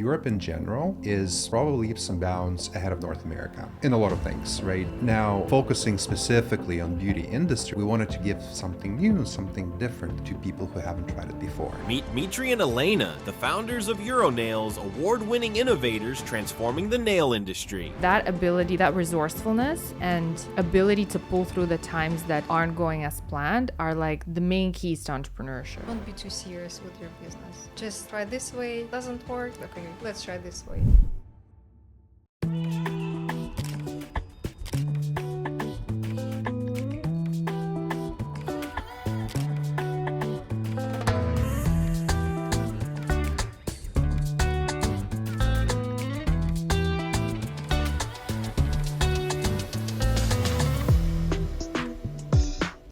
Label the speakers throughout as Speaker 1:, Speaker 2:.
Speaker 1: Europe in general is probably leaps and bounds ahead of North America in a lot of things, right? Now, focusing specifically on beauty industry, we wanted to give something new, something different to people who haven't tried it before.
Speaker 2: Meet Dmitry and Elena, the founders of Euronails, award-winning innovators transforming the nail industry.
Speaker 3: That ability, that resourcefulness and ability to pull through the times that aren't going as planned are like the main keys to entrepreneurship.
Speaker 4: Don't be too serious with your business. Just try this way. Doesn't work? Okay, let's try this way.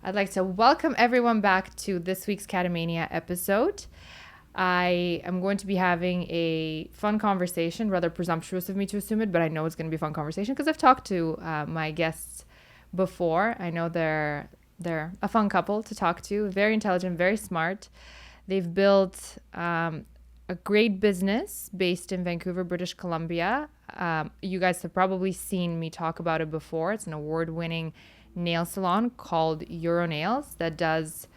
Speaker 3: I'd like to welcome everyone back to this week's CATAMANIA episode. I am going to be having a fun conversation, rather presumptuous of me to assume it, but I know it's going to be a fun conversation because I've talked to my guests before. I know they're a fun couple to talk to, very intelligent, very smart. They've built a great business based in Vancouver, British Columbia. You guys have probably seen me talk about it before. It's an award-winning nail salon called Euronails that does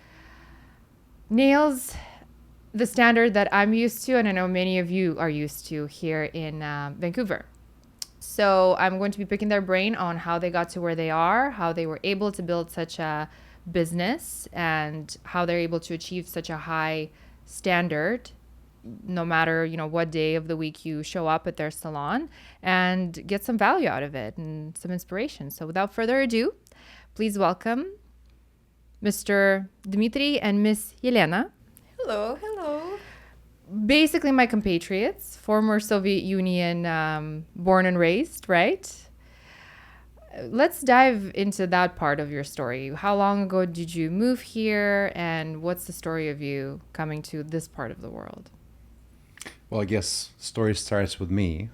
Speaker 3: nails the standard that I'm used to, and I know many of you are used to here in Vancouver. So I'm going to be picking their brain on how they got to where they are, how they were able to build such a business, and how they're able to achieve such a high standard no matter, what day of the week you show up at their salon, and get some value out of it and some inspiration. So without further ado, please welcome Mr. Dmitry and Miss Elena.
Speaker 4: Hello, hello.
Speaker 3: Basically my compatriots, former Soviet Union born and raised, right? Let's dive into that part of your story. How long ago did you move here, and what's the story of you coming to this part of the world?
Speaker 1: Well, I guess story starts with me.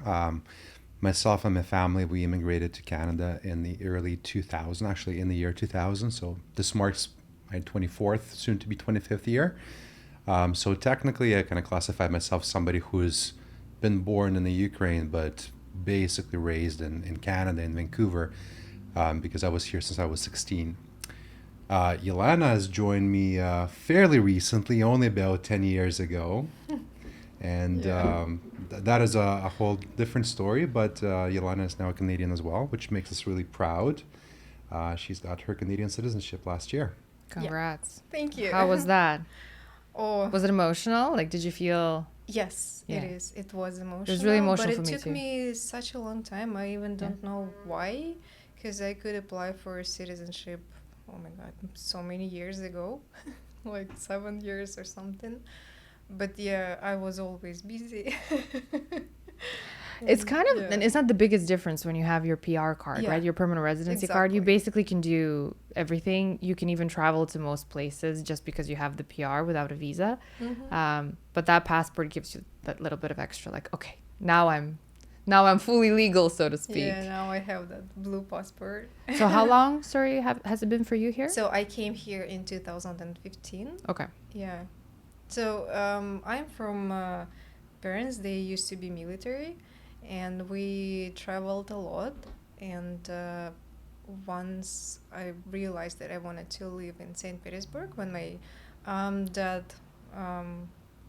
Speaker 1: Myself and my family, we immigrated to Canada in the early 2000s, actually in the year 2000. So this marks my 24th, soon to be 25th year. So technically, I kind of classify myself somebody who's been born in the Ukraine, but basically raised in Canada, in Vancouver, because I was here since I was 16. Elena has joined me fairly recently, only about 10 years ago. And that is a whole different story, but Elena is now a Canadian as well, which makes us really proud. She's got her Canadian citizenship last year.
Speaker 3: Congrats.
Speaker 4: Yeah. Thank you.
Speaker 3: How was that?
Speaker 4: Oh,
Speaker 3: Was it emotional? Like, did you feel...
Speaker 4: yes,
Speaker 3: Yeah.
Speaker 4: it is. It was emotional.
Speaker 3: It was really emotional for
Speaker 4: but
Speaker 3: me
Speaker 4: it took
Speaker 3: too.
Speaker 4: me such a long time. I even don't know why, because I could apply for citizenship, oh my God, so many years ago, like 7 years or something. But yeah, I was always busy.
Speaker 3: It's kind of, and it's not the biggest difference when you have your PR card,
Speaker 4: Yeah.
Speaker 3: right? Your permanent residency card. You
Speaker 4: Exactly.
Speaker 3: basically can do everything. You can even travel to most places just because you have the PR without a visa. But that passport gives you that little bit of extra, like, okay, now I'm fully legal, so to speak.
Speaker 4: Yeah, now I have that blue passport.
Speaker 3: So how long, sorry, has it been for you here?
Speaker 4: So I came here in 2015.
Speaker 3: Okay.
Speaker 4: Yeah. So I'm from parents, they used to be military, and we traveled a lot. And once I realized that I wanted to live in St. Petersburg when my dad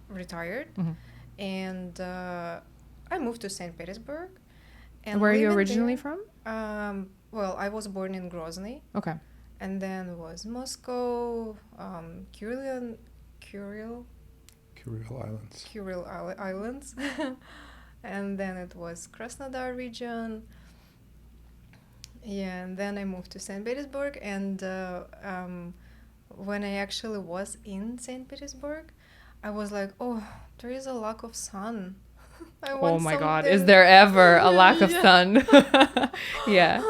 Speaker 4: retired. And I moved to St. Petersburg. And
Speaker 3: Where are you
Speaker 4: living
Speaker 3: originally
Speaker 4: there-
Speaker 3: from?
Speaker 4: Well, I was born in Grozny,
Speaker 3: Okay.
Speaker 4: and then was Moscow, Kuril Islands. And then it was Krasnodar region. Yeah, and then I moved to St. Petersburg. And when I actually was in St. Petersburg, I was like, oh, there is a lack of sun. I want
Speaker 3: Oh my God,
Speaker 4: something-
Speaker 3: is there ever a lack of
Speaker 4: Yeah.
Speaker 3: sun? Yeah.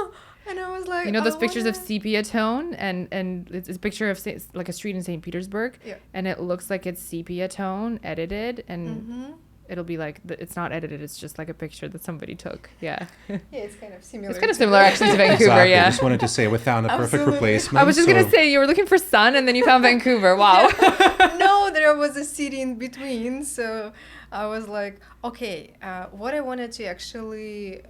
Speaker 4: And I was like,
Speaker 3: You know those
Speaker 4: I
Speaker 3: pictures of
Speaker 4: wanna-
Speaker 3: sepia tone, and it's a picture of like a street in St. Petersburg,
Speaker 4: Yeah.
Speaker 3: and it looks like it's sepia tone edited, and
Speaker 4: Mhm.
Speaker 3: it'll be like it's not edited. It's just like a picture that somebody took. Yeah.
Speaker 4: Yeah, it's kind of similar.
Speaker 3: It's kind of similar actually to Vancouver.
Speaker 1: Exactly.
Speaker 3: Yeah.
Speaker 1: I just wanted to say we found a perfect
Speaker 4: Absolutely.
Speaker 1: replacement.
Speaker 3: I was just
Speaker 1: so-
Speaker 3: gonna say you were looking for sun and then you found Vancouver. Wow.
Speaker 4: No, there was a city in between. So I was like, okay, what I wanted to actually,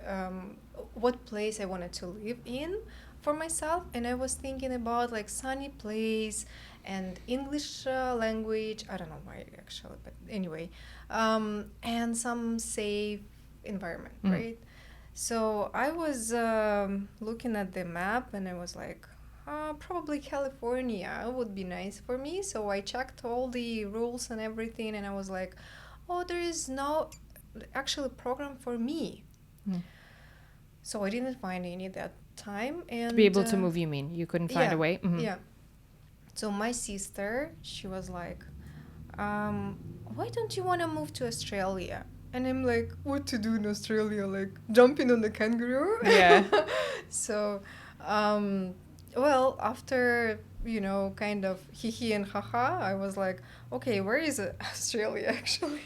Speaker 4: what place I wanted to live in for myself. And I was thinking about like sunny place and English language. I don't know why actually, but anyway, and some safe environment, right? So I was looking at the map and I was like, probably California would be nice for me. So I checked all the rules and everything, and I was like, oh, there is no actual program for me. So I didn't find any that time. And
Speaker 3: To be able to move, you mean? You couldn't find
Speaker 4: yeah,
Speaker 3: a way? Mhm.
Speaker 4: Yeah. So my sister, she was like, why don't you want to move to Australia? And I'm like, what to do in Australia? Like jumping on the kangaroo?
Speaker 3: Yeah.
Speaker 4: So, well, after, you know, kind of hee and haha, I was like, okay, where is Australia actually?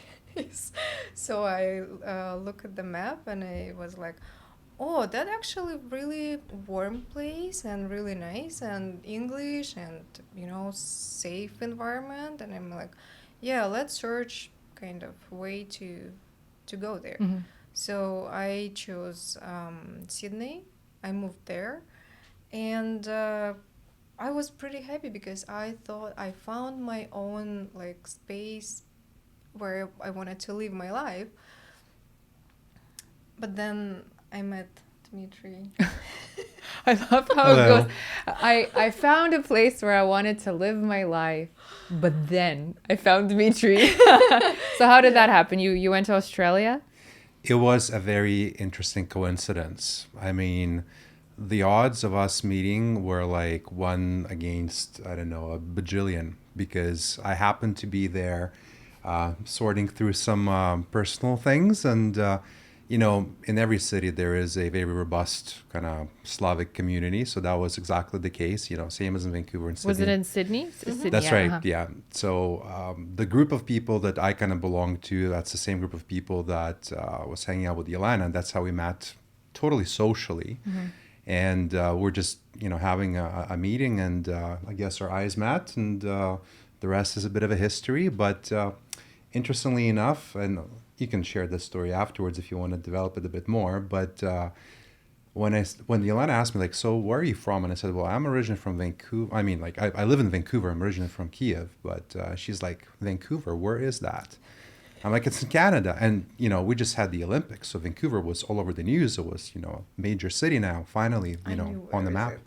Speaker 4: So I look at the map and I was like, oh, that actually really warm place and really nice and English and, you know, safe environment. And I'm like, yeah, let's search kind of way to go there. So I chose Sydney. I moved there, and I was pretty happy because I thought I found my own like space where I wanted to live my life. But then I met Dmitry.
Speaker 3: I love how
Speaker 1: Hello.
Speaker 3: it goes. I found a place where I wanted to live my life, but then I found Dmitry. So how did that happen? You went to Australia?
Speaker 1: It was a very interesting coincidence. I mean, the odds of us meeting were like 1 against, I don't know, a bajillion, because I happened to be there sorting through some personal things. And, you know, in every city, there is a very robust kind of Slavic community. So that was exactly the case, you know, same as in Vancouver and Sydney.
Speaker 3: Was it in Sydney? Sydney,
Speaker 1: That's
Speaker 3: yeah,
Speaker 1: right.
Speaker 3: uh-huh.
Speaker 1: Yeah. So the group of people that I kind of belong to, that's the same group of people that was hanging out with Elena. And that's how we met, totally socially. And we're just, you know, having a meeting, and I guess our eyes met, and the rest is a bit of a history. But interestingly enough, and you can share this story afterwards if you want to develop it a bit more. But when Elena asked me, like, so where are you from? And I said, well, I'm originally from Vancouver. I mean, like, I live in Vancouver. I'm originally from Kiev. But she's like, Vancouver, where is that? I'm like, it's in Canada. And, you know, we just had the Olympics. So Vancouver was all over the news. It was, you know, a major city now, finally, you know, on the map.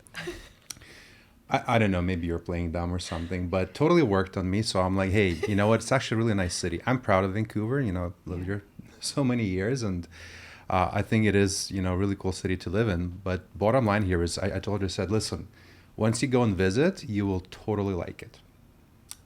Speaker 1: I don't know, maybe you're playing dumb or something, but totally worked on me. So I'm like, hey, you know what? It's actually a really nice city. I'm proud of Vancouver, you know, lived here so many years. And I think it is, you know, a really cool city to live in. But bottom line here is I told her, said, listen, once you go and visit, you will totally like it.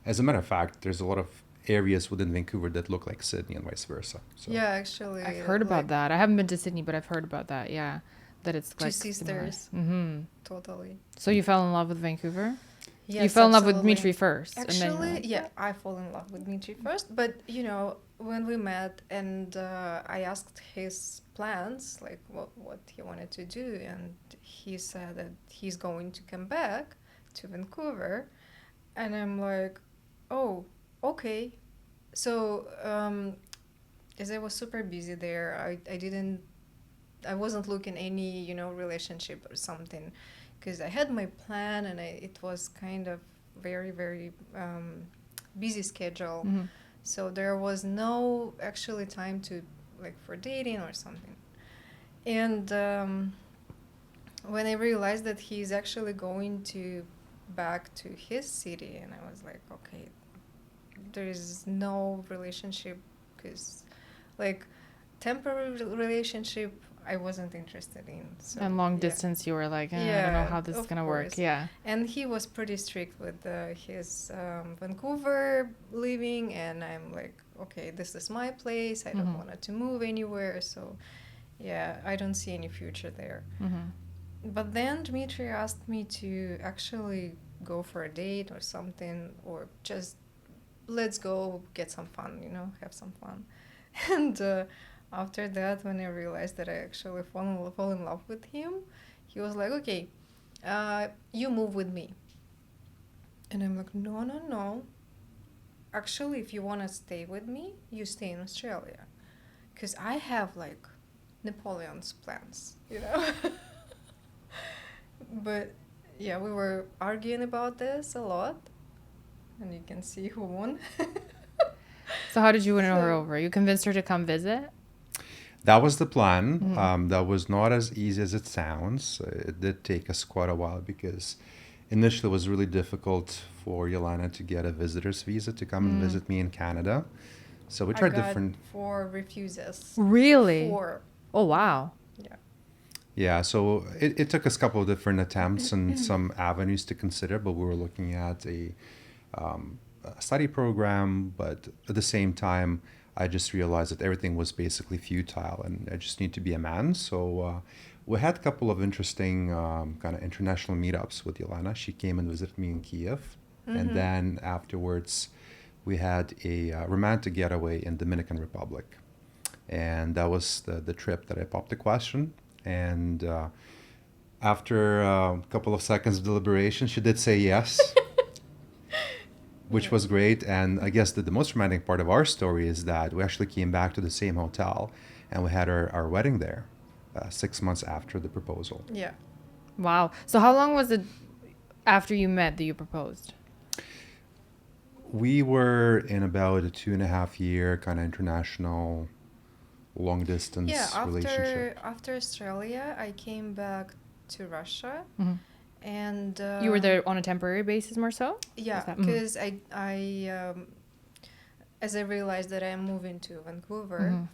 Speaker 1: As a matter of fact, there's a lot of areas within Vancouver that look like Sydney and vice versa. So.
Speaker 4: Yeah, actually.
Speaker 3: I've heard about that. I haven't been to Sydney, but I've heard about that. Yeah, that it's
Speaker 4: Two
Speaker 3: like
Speaker 4: sisters.
Speaker 3: Mm-hmm.
Speaker 4: Totally.
Speaker 3: So you fell in love with Vancouver?
Speaker 4: Yes,
Speaker 3: You fell in love with
Speaker 4: absolutely.
Speaker 3: Dmitry first. and then
Speaker 4: Actually,
Speaker 3: you're like-
Speaker 4: yeah, I fall in love with Dmitry first. But, you know, when we met and I asked his plans, like what he wanted to do, and he said that he's going to come back to Vancouver. And I'm like, oh, okay. So, as I was super busy there, I wasn't looking any, you know, relationship or something, because I had my plan and it was kind of very, very busy schedule. So there was no actually time to like for dating or something. And when I realized that he's actually going to back to his city, and I was like, okay, there is no relationship, because like temporary relationship I wasn't interested in. So,
Speaker 3: and long
Speaker 4: yeah.
Speaker 3: distance, you were like, I don't know how this is
Speaker 4: of
Speaker 3: gonna work.
Speaker 4: course.
Speaker 3: Yeah.
Speaker 4: And he was pretty strict with his Vancouver living, and I'm like, okay, this is my place. I don't want to move anywhere. So, yeah, I don't see any future there. But then Dmitry asked me to actually go for a date or something, or just let's go get some fun, you know, have some fun. And after that, when I realized that I actually fall in love with him, he was like, okay, you move with me. And I'm like, no, no, no. Actually, if you want to stay with me, you stay in Australia. Because I have like Napoleon's plans, you know? But yeah, we were arguing about this a lot. And you can see who won.
Speaker 3: So how did you win her
Speaker 4: So-
Speaker 3: over? You convinced her to come visit?
Speaker 1: That was the plan. That was not as easy as it sounds. It did take us quite a while because initially it was really difficult for Yelena to get a visitor's visa to come and visit me in Canada. So we
Speaker 4: I
Speaker 1: tried
Speaker 4: got
Speaker 1: different.
Speaker 4: 4 refuses.
Speaker 3: Really?
Speaker 4: 4.
Speaker 3: Oh, wow.
Speaker 4: Yeah.
Speaker 1: Yeah, so it took us a couple of different attempts and some avenues to consider, but we were looking at a study program, but at the same time, I just realized that everything was basically futile and I just need to be a man. So we had a couple of interesting kind of international meetups with Yelena. She came and visited me in Kiev. And then afterwards, we had a romantic getaway in Dominican Republic. And that was the trip that I popped the question. And after a couple of seconds of deliberation, she did say yes, which was great. And I guess the most romantic part of our story is that we actually came back to the same hotel and we had our wedding there 6 months after the proposal.
Speaker 4: Yeah.
Speaker 3: Wow. So how long was it after you met that you proposed?
Speaker 1: We were in about a 2.5 year kind of international long distance
Speaker 4: Yeah,
Speaker 1: relationship.
Speaker 4: after Australia, I came back to Russia.
Speaker 3: Mhm.
Speaker 4: And
Speaker 3: You were there on a temporary basis more so?
Speaker 4: Yeah,
Speaker 3: Is that-
Speaker 4: because as I realized that I'm moving to Vancouver,
Speaker 3: Mhm.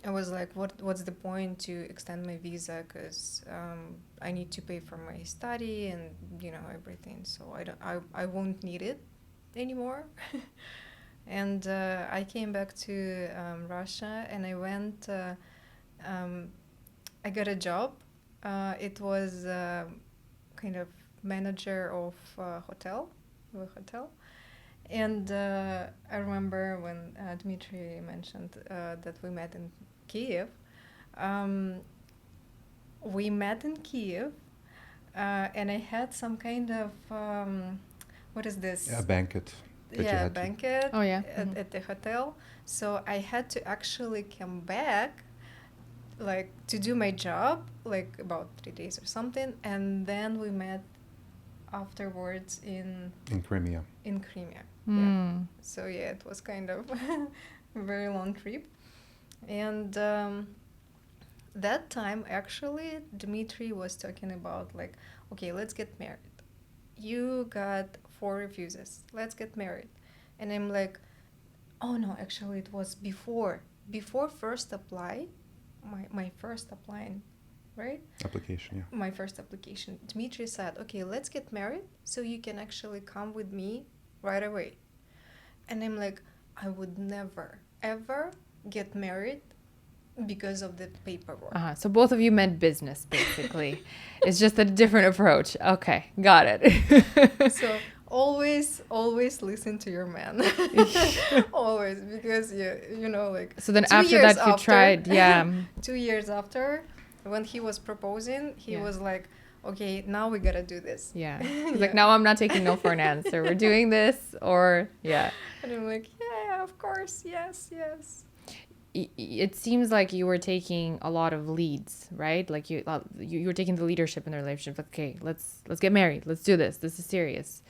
Speaker 4: I was like, what's the point to extend my visa? Because I need to pay for my study and everything. So I won't need it anymore. And I came back to Russia and I went. I got a job. It was kind of manager of a hotel. And I remember when Dmitry mentioned that we met in Kiev. We met in Kiev, and I had some kind of what is this?
Speaker 1: A banquet. that you
Speaker 4: Yeah,
Speaker 1: had to-
Speaker 4: banquet
Speaker 3: Oh, yeah.
Speaker 4: at the hotel. So I had to actually come back, like to do my job, like about 3 days or something, and then we met afterwards in
Speaker 1: in Crimea.
Speaker 4: Crimea.
Speaker 3: Mm.
Speaker 4: Yeah. So yeah, it was kind of a very long trip, and that time actually Dmitry was talking about like, okay, let's get married. You got 4 refuses. Let's get married, and I'm like, oh no, actually it was before first apply, my first applying, right?
Speaker 1: Application, yeah.
Speaker 4: My first application, Dmitry said, okay, let's get married so you can actually come with me right away. And I'm like, I would never, ever get married because of the paperwork.
Speaker 3: Uh-huh. So both of you meant business, basically. It's just a different approach. Okay, got it.
Speaker 4: So always listen to your man. Always, because like.
Speaker 3: So then
Speaker 4: 2
Speaker 3: after
Speaker 4: years
Speaker 3: that, you
Speaker 4: after-
Speaker 3: tried, yeah.
Speaker 4: 2 years after, when he was proposing, he
Speaker 3: Yeah.
Speaker 4: was like, okay, now we gotta do this.
Speaker 3: Yeah. He's
Speaker 4: Yeah.
Speaker 3: like, now I'm not taking no for an answer. We're doing this, or yeah.
Speaker 4: And I'm like, yeah, of course, yes.
Speaker 3: It seems like you were taking a lot of leads, right? Like you were taking the leadership in the relationship. Like, okay, let's get married. Let's do this. This is serious.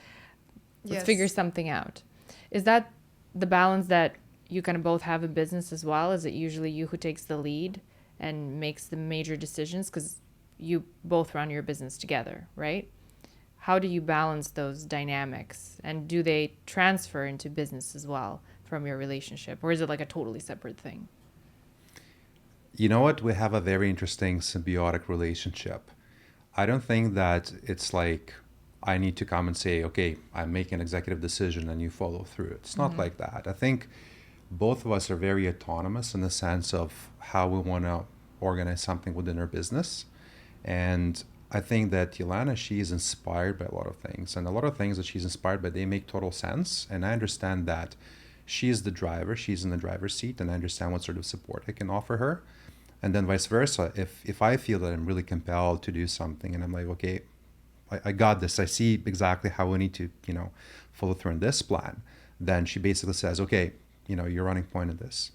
Speaker 3: Let's figure something out. Is that the balance that you kind of both have in business as well? Is it usually you who takes the lead and makes the major decisions because you both run your business together, right? How do you balance those dynamics, and do they transfer into business as well from your relationship, or is it like a totally separate thing?
Speaker 1: You know what? We have a very interesting symbiotic relationship. I don't think that it's like I need to come and say, okay, I'm making an executive decision and you follow through. It's not like that. I think both of us are very autonomous in the sense of how we want to organize something within our business. And I think that Yelena, she is inspired by a lot of things. And a lot of things that she's inspired by, they make total sense. And I understand that she's the driver, she's in the driver's seat, and I understand what sort of support I can offer her. And then vice versa, if I feel that I'm really compelled to do something and I'm like, okay, I got this, I see exactly how we need to, follow through on this plan, then she basically says, okay, you're running point in this.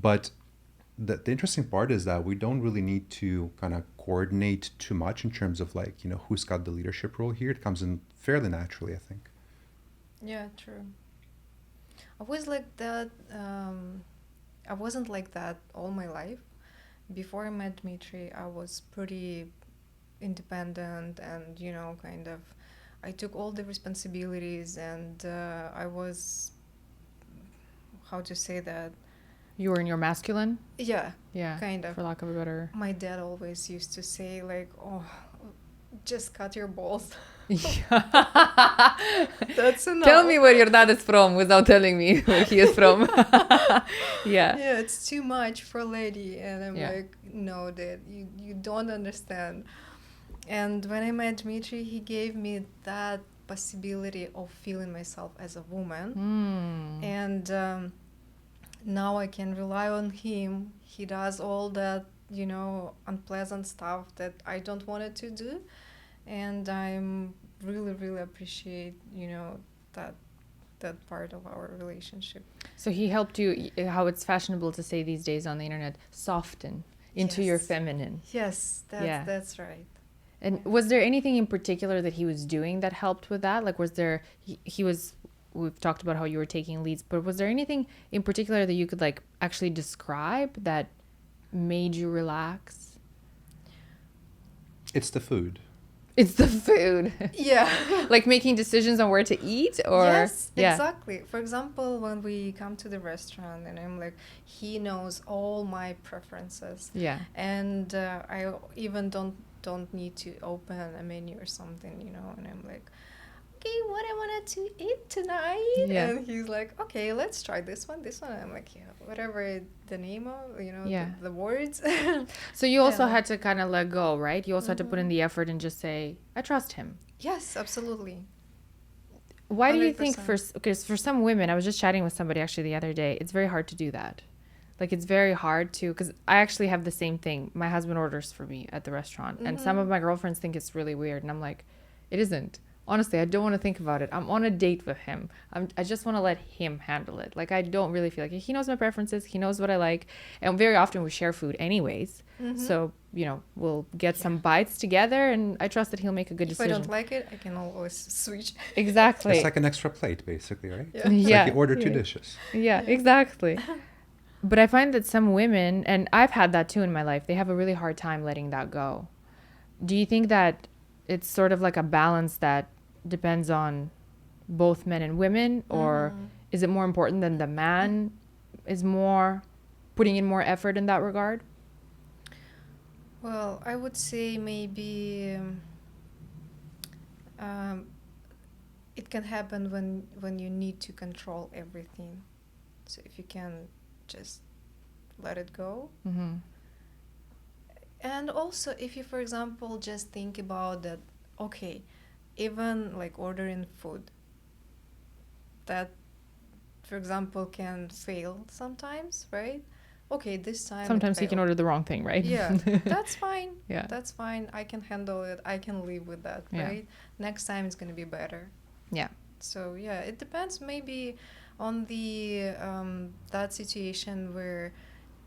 Speaker 1: But the interesting part is that we don't really need to kind of coordinate too much in terms of like, who's got the leadership role here. It comes in fairly naturally, I think.
Speaker 4: Yeah, true. I was like that. I wasn't like that all my life. Before I met Dmitry, I was pretty independent and, kind of, I took all the responsibilities and I was, how to say that?
Speaker 3: You were in your masculine?
Speaker 4: Yeah,
Speaker 3: Yeah.
Speaker 4: kind of.
Speaker 3: For lack of a better.
Speaker 4: My dad always used to say, like, oh, just cut your balls. That's enough.
Speaker 3: Tell me where your dad is from without telling me where he is from. Yeah.
Speaker 4: Yeah, it's too much for a lady. And I'm
Speaker 3: Yeah.
Speaker 4: like, no, Dad, you don't understand. And when I met Dmitry, he gave me that possibility of feeling myself as a woman. And now I can rely on him. He does all that, unpleasant stuff that I don't want it to do. And I'm really, really appreciate, that part of our relationship.
Speaker 3: So he helped you, how it's fashionable to say these days on the internet, soften into your
Speaker 4: Yes.
Speaker 3: feminine.
Speaker 4: Yes, that's right.
Speaker 3: And was there anything in particular that he was doing that helped with that? Like, was there, we've talked about how you were taking leads, but was there anything in particular that you could like actually describe that made you relax?
Speaker 1: It's the food.
Speaker 3: It's the food.
Speaker 4: Yeah.
Speaker 3: Like making decisions on where to eat or?
Speaker 4: Yes,
Speaker 3: Yeah.
Speaker 4: exactly. For example, when we come to the restaurant and I'm like, he knows all my preferences.
Speaker 3: Yeah.
Speaker 4: And I even don't need to open a menu or something, and I'm like, okay, what I wanted to eat tonight.
Speaker 3: Yeah.
Speaker 4: And he's like, okay, let's try this one. And I'm like, yeah, whatever the name of,
Speaker 3: Yeah.
Speaker 4: the words.
Speaker 3: So you also
Speaker 4: Yeah.
Speaker 3: had to kind of let go, right? You also had to put in the effort and just say, I trust him.
Speaker 4: Yes, absolutely.
Speaker 3: Why do you think
Speaker 4: 100%.
Speaker 3: because for some women, I was just chatting with somebody actually the other day, it's very hard to do that. Like it's very hard to, because I actually have the same thing. My husband orders for me at the restaurant and some of my girlfriends think it's really weird. And I'm like, it isn't. Honestly, I don't want to think about it. I'm on a date with him. I just want to let him handle it. Like I don't really feel like he knows my preferences. He knows what I like. And very often we share food anyways. So, we'll get some bites together and I trust that he'll make a good
Speaker 4: If
Speaker 3: decision.
Speaker 4: I don't like it, I can always switch.
Speaker 3: Exactly.
Speaker 1: It's like an extra plate, basically, right?
Speaker 4: Yeah.
Speaker 1: It's
Speaker 3: Yeah.
Speaker 1: like you order two
Speaker 3: Yeah.
Speaker 1: dishes.
Speaker 3: Yeah, exactly. But I find that some women, and I've had that too in my life, they have a really hard time letting that go. Do you think that it's sort of like a balance that depends on both men and women, or is it more important than the man is more putting in more effort in that regard?
Speaker 4: Well, I would say maybe it can happen when you need to control everything. So if you can just let it go.
Speaker 3: Mm-hmm.
Speaker 4: And also if you, for example, just think about that, okay, even like ordering food, that, for example, can fail sometimes, right? Okay, this time
Speaker 3: Sometimes
Speaker 4: it
Speaker 3: you can
Speaker 4: failed.
Speaker 3: order the wrong thing, right?
Speaker 4: Yeah, that's fine.
Speaker 3: Yeah.
Speaker 4: That's fine. I can handle it. I can live with that,
Speaker 3: Yeah.
Speaker 4: right? Next time it's going to be better.
Speaker 3: Yeah.
Speaker 4: So, yeah, it depends maybe on the that situation where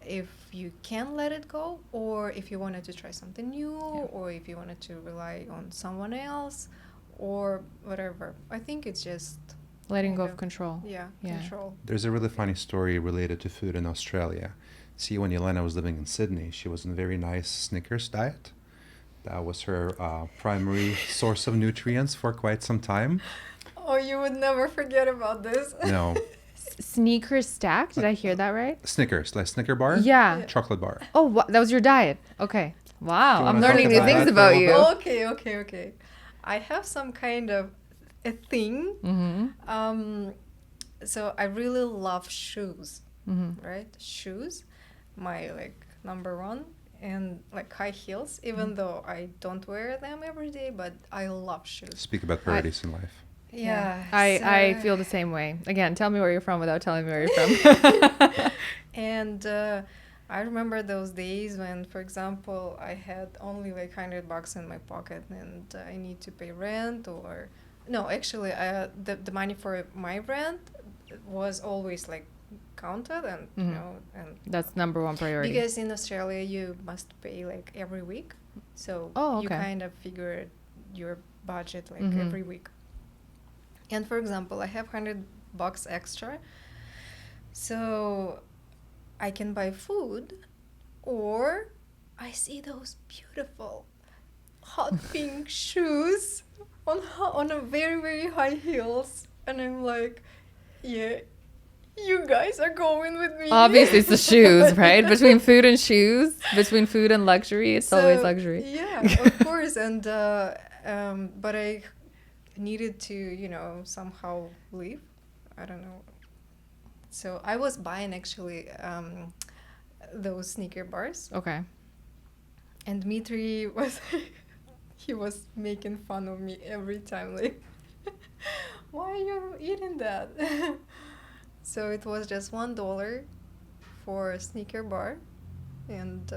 Speaker 4: if you can let it go, or if you wanted to try something new, or if you wanted to rely on someone else, or whatever. I think it's just
Speaker 3: Letting go
Speaker 4: kind
Speaker 3: of control.
Speaker 4: Yeah. Control.
Speaker 1: There's a really funny story related to food in Australia. See, when Elena was living in Sydney, she was on a very nice Snickers diet. That was her primary source of nutrients for quite some time.
Speaker 4: Oh, you would never forget about this.
Speaker 1: No,
Speaker 3: Sneakers stack? Did I hear that right?
Speaker 1: Snickers, like Snicker bar,
Speaker 3: Yeah.
Speaker 1: chocolate bar.
Speaker 3: Oh, that was your diet. Okay. Wow.
Speaker 1: Do you
Speaker 3: I'm
Speaker 1: wanna
Speaker 3: learning
Speaker 1: talk
Speaker 3: new
Speaker 1: about
Speaker 3: things
Speaker 1: that for a
Speaker 3: about
Speaker 1: little
Speaker 3: you.
Speaker 1: bit?
Speaker 4: Okay. I have some kind of a thing.
Speaker 3: Mm-hmm.
Speaker 4: So I really love shoes,
Speaker 3: Mm-hmm.
Speaker 4: right? Shoes, my like number one, and like high heels, even though I don't wear them every day, but I love shoes.
Speaker 1: Speak about priorities in life.
Speaker 4: Yeah.
Speaker 3: I feel the same way. Again, tell me where you're from without telling me where you're from.
Speaker 4: And I remember those days when, for example, I had only like $100 in my pocket and I need to pay rent or no, actually, the money for my rent was always like counted and you know and
Speaker 3: That's number one priority.
Speaker 4: because in Australia you must pay like every week, so
Speaker 3: Oh,
Speaker 4: you
Speaker 3: okay.
Speaker 4: kind of figure your budget like
Speaker 3: Mhm.
Speaker 4: every week. And for example, I have $100 extra, so I can buy food, or I see those beautiful hot pink shoes on a very high heels, and I'm like, yeah, you guys are going with me.
Speaker 3: Obviously, it's the shoes, right? Between food and shoes, between food and luxury, it's always luxury.
Speaker 4: Yeah, of course. And but I needed to, you know, somehow live. I don't know. So I was buying actually those sneaker bars,
Speaker 3: Okay.
Speaker 4: and Dmitry was he was making fun of me every time, like, why are you eating that? So it was just $1 for a sneaker bar, and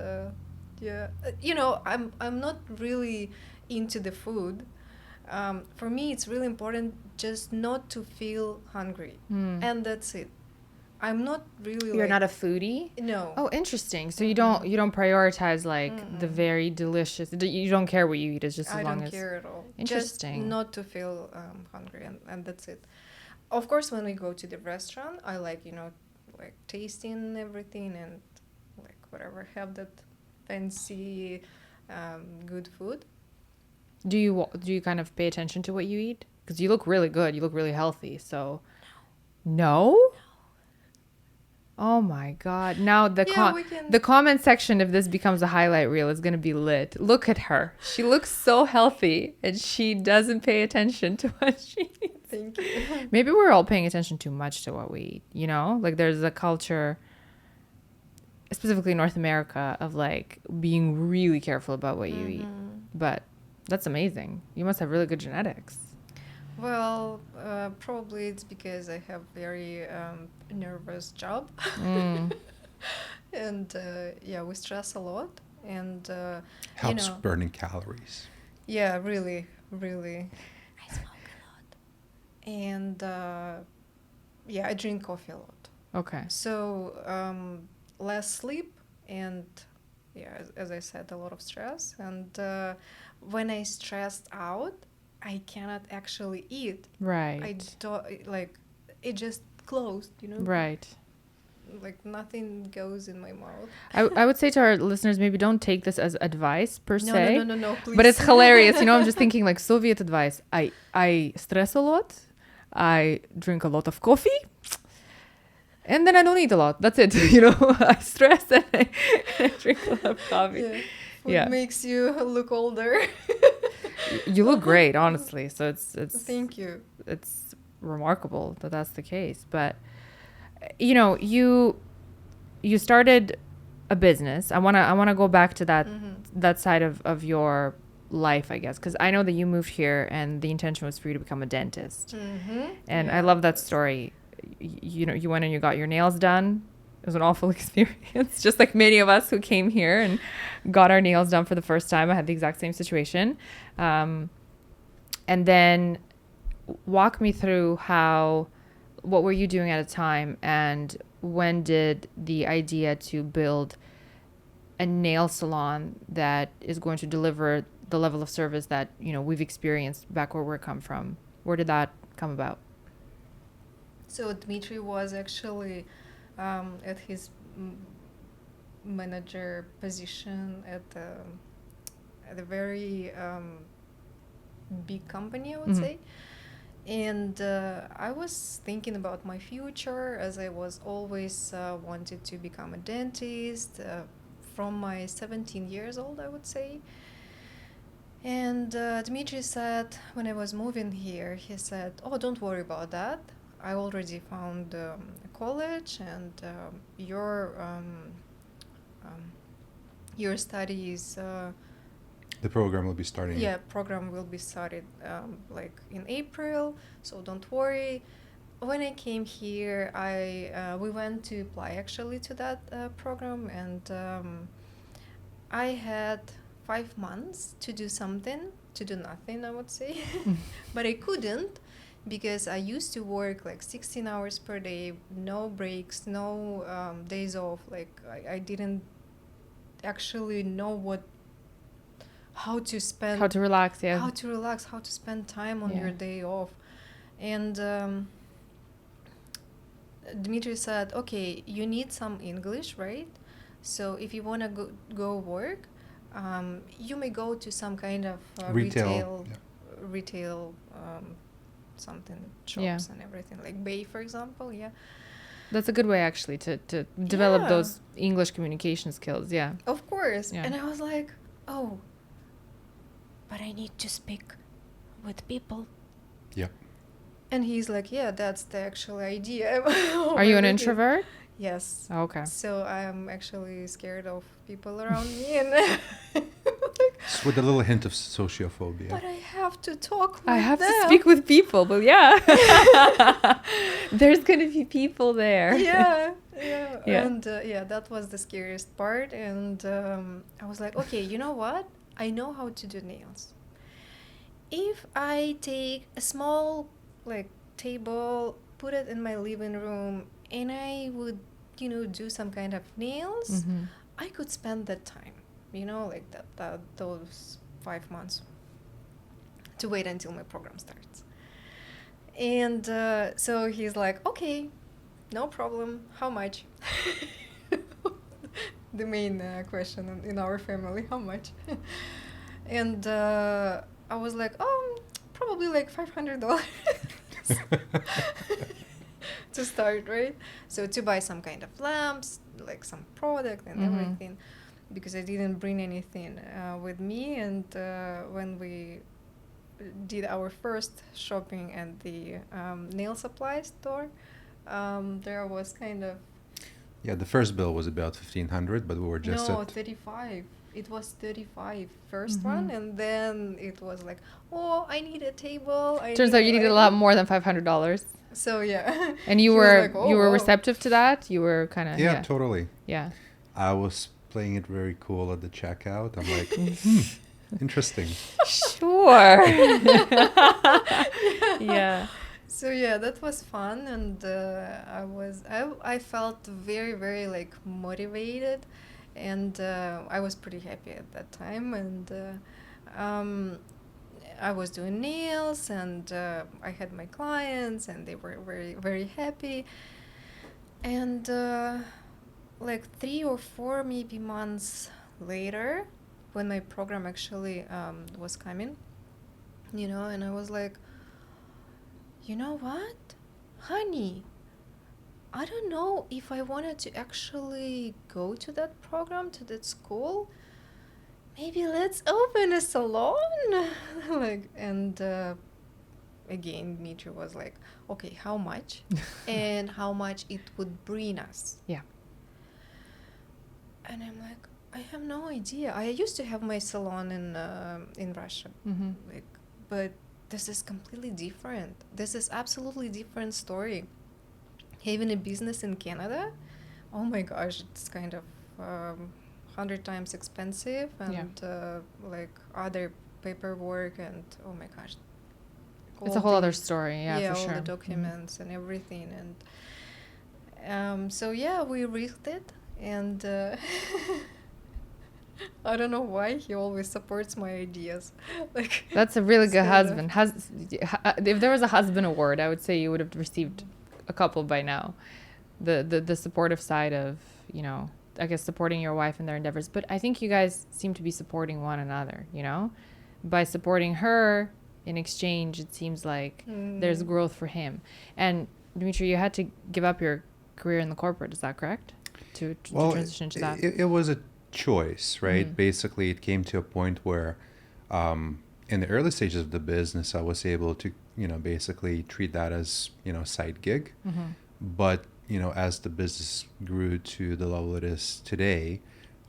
Speaker 4: yeah, you know, I'm not really into the food. For me, it's really important just not to feel hungry, and that's it. I'm not really.
Speaker 3: You're
Speaker 4: like,
Speaker 3: not a foodie?
Speaker 4: No.
Speaker 3: Oh, interesting. So you don't prioritize like the very delicious. You don't care what you eat. It's just as
Speaker 4: I
Speaker 3: long
Speaker 4: don't
Speaker 3: as
Speaker 4: care at all.
Speaker 3: Interesting.
Speaker 4: Just not to feel hungry, and that's it. Of course, when we go to the restaurant, I like, you know, like tasting everything and like whatever, have that fancy good food.
Speaker 3: Do you kind of pay attention to what you eat? Because you look really good. You look really healthy. So no. Oh my God! Now
Speaker 4: Yeah, we can.
Speaker 3: the comment section, if this becomes a highlight reel, is gonna be lit. Look at her; she looks so healthy, and she doesn't pay attention to what she eats.
Speaker 4: Thank you.
Speaker 3: Maybe we're all paying attention too much to what we eat. You know, like there's a culture, specifically in North America, of like being really careful about what you eat. But that's amazing. You must have really good genetics.
Speaker 4: Well, probably it's because I have very nervous job, and yeah, we stress a lot, and
Speaker 1: Helps
Speaker 4: you know,
Speaker 1: burning calories.
Speaker 4: yeah, really, really. I smoke a lot, and yeah, I drink coffee a lot.
Speaker 3: Okay.
Speaker 4: So less sleep, and yeah, as I said, a lot of stress, and when I stressed out, I cannot actually eat.
Speaker 3: Right.
Speaker 4: I don't like it just closed, you know.
Speaker 3: Right.
Speaker 4: Like nothing goes in my mouth.
Speaker 3: I would say to our listeners, maybe don't take this as advice per se.
Speaker 4: No, please.
Speaker 3: But it's hilarious. You know, I'm just thinking like Soviet advice. I stress a lot. I drink a lot of coffee. And then I don't eat a lot. That's it. You know, I stress and I drink a lot of coffee.
Speaker 4: Yeah. Food
Speaker 3: Yeah.
Speaker 4: makes you look older.
Speaker 3: You look great, honestly. So it's
Speaker 4: Thank you.
Speaker 3: it's remarkable that that's the case. But you know, you started a business. I wanna go back to that side of your life, I guess, because I know that you moved here and the intention was for you to become a dentist. And I love that story. You know, you went and you got your nails done. It was an awful experience, just like many of us who came here and got our nails done for the first time. I had the exact same situation. And then walk me through what were you doing at a time, and when did the idea to build a nail salon that is going to deliver the level of service that, you know, we've experienced back where we come from? Where did that come about?
Speaker 4: So Dmitry was actually at his manager position at a very big company, I would say. And I was thinking about my future, as I was always wanted to become a dentist from my 17 years old, I would say. And Dmitry said, when I was moving here, he said, "Oh, don't worry about that. I already found a college, and your study is
Speaker 1: The program will be starting.
Speaker 4: Yeah, program will be started like in April, so don't worry. When I came here, we went to apply actually to that program, and I had 5 months to do something, to do nothing, I would say, but I couldn't because I used to work like 16 hours per day, no breaks, no days off. Like I didn't actually know how to spend,
Speaker 3: How to relax, yeah.
Speaker 4: how to relax, how to spend time on
Speaker 3: Yeah.
Speaker 4: your day off. And Dmitry said, okay, you need some English, right? So if you want to go work, you may go to some kind of
Speaker 1: Retail,
Speaker 4: retail something shops
Speaker 3: Yeah.
Speaker 4: and everything, like Bay, for example. Yeah,
Speaker 3: That's a good way actually to develop
Speaker 4: Yeah.
Speaker 3: those English communication skills. Yeah.
Speaker 4: of course.
Speaker 3: Yeah.
Speaker 4: And I was like, oh, but I need to speak with people.
Speaker 1: Yep.
Speaker 4: And he's like, yeah, that's the actual idea.
Speaker 3: Are you an introvert?
Speaker 4: Yes.
Speaker 3: Oh, okay.
Speaker 4: So I'm actually scared of people around me, and
Speaker 1: So with a little hint of sociophobia.
Speaker 4: but I have to talk with
Speaker 3: I have
Speaker 4: them.
Speaker 3: to speak with people, but yeah. There's going to be people there.
Speaker 4: Yeah.
Speaker 3: Yeah.
Speaker 4: And that was the scariest part. And I was like, okay, you know what? I know how to do nails. If I take a small like table, put it in my living room, and I would, do some kind of nails,
Speaker 3: Mhm.
Speaker 4: I could spend that time, like those 5 months to wait until my program starts. And so he's like, okay, no problem. How much? The main question in our family, how much? And I was like, probably like $500 to start, right? So to buy some kind of lamps, like some product and
Speaker 3: Mhm.
Speaker 4: everything, because I didn't bring anything with me. And when we did our first shopping at the nail supply store, there was kind of
Speaker 1: Yeah, the first bill was about 1,500, but we were just
Speaker 4: no
Speaker 1: at
Speaker 4: 35. It was 35 first
Speaker 3: Mhm.
Speaker 4: one, and then it was like, oh, I need a table.
Speaker 3: Turns out you needed a lot more than $500.
Speaker 4: So yeah.
Speaker 3: And you
Speaker 4: He was
Speaker 3: were
Speaker 4: like, "Oh,
Speaker 3: you were
Speaker 4: wow."
Speaker 3: receptive to that? You were kind of
Speaker 1: yeah, totally.
Speaker 3: Yeah.
Speaker 1: I was playing it very cool at the checkout. I'm like, interesting.
Speaker 3: Sure. Yeah.
Speaker 4: So yeah, that was fun, and I felt very, very like motivated, and I was pretty happy at that time, and I was doing nails, and I had my clients, and they were very, very happy, and like 3 or 4 maybe months later, when my program actually was coming, and I was like, you know what, honey, I don't know if I wanted to actually go to that program, to that school. Maybe let's open a salon. And again, Dmitry was like, okay, how much? And how much it would bring us.
Speaker 3: Yeah.
Speaker 4: And I'm like, I have no idea. I used to have my salon in Russia,
Speaker 3: Mm-hmm.
Speaker 4: but this is completely different. This is absolutely different story. Having a business in Canada, oh my gosh, it's kind of 100 times expensive, and like other paperwork, and oh my gosh,
Speaker 3: It's a whole other story. Yeah, for
Speaker 4: all
Speaker 3: sure.
Speaker 4: the documents and everything. And so yeah, we risked it, and I don't know why he always supports my ideas. Like
Speaker 3: That's a really good
Speaker 4: instead of-
Speaker 3: husband. If there was a husband award, I would say you would have received a couple by now. The supportive side of, I guess supporting your wife in their endeavors. But I think you guys seem to be supporting one another, By supporting her in exchange, it seems like there's growth for him. And Dmitry, you had to give up your career in the corporate, is that correct? To transition to that?
Speaker 1: It was a choice, right?
Speaker 3: Mhm.
Speaker 1: Basically, it came to a point where in the early stages of the business, I was able to, basically treat that as, a side gig.
Speaker 3: Mm-hmm.
Speaker 1: But, as the business grew to the level it is today,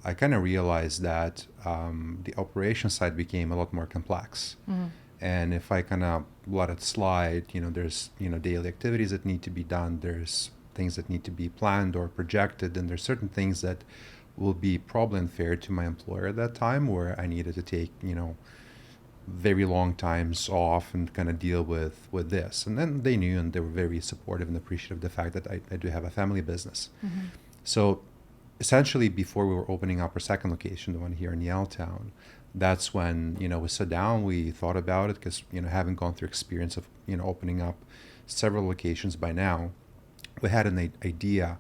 Speaker 1: I kind of realized that the operation side became a lot more complex. And if I kind of let it slide, there's, daily activities that need to be done. There's things that need to be planned or projected. And there's certain things that will be probably unfair to my employer at that time, where I needed to take, very long times off and kind of deal with this. And then they knew, and they were very supportive and appreciative of the fact that I do have a family business. So essentially, before we were opening up our second location, the one here in Yaletown, that's when, we sat down, we thought about it, because, having gone through experience of, opening up several locations by now, we had an idea,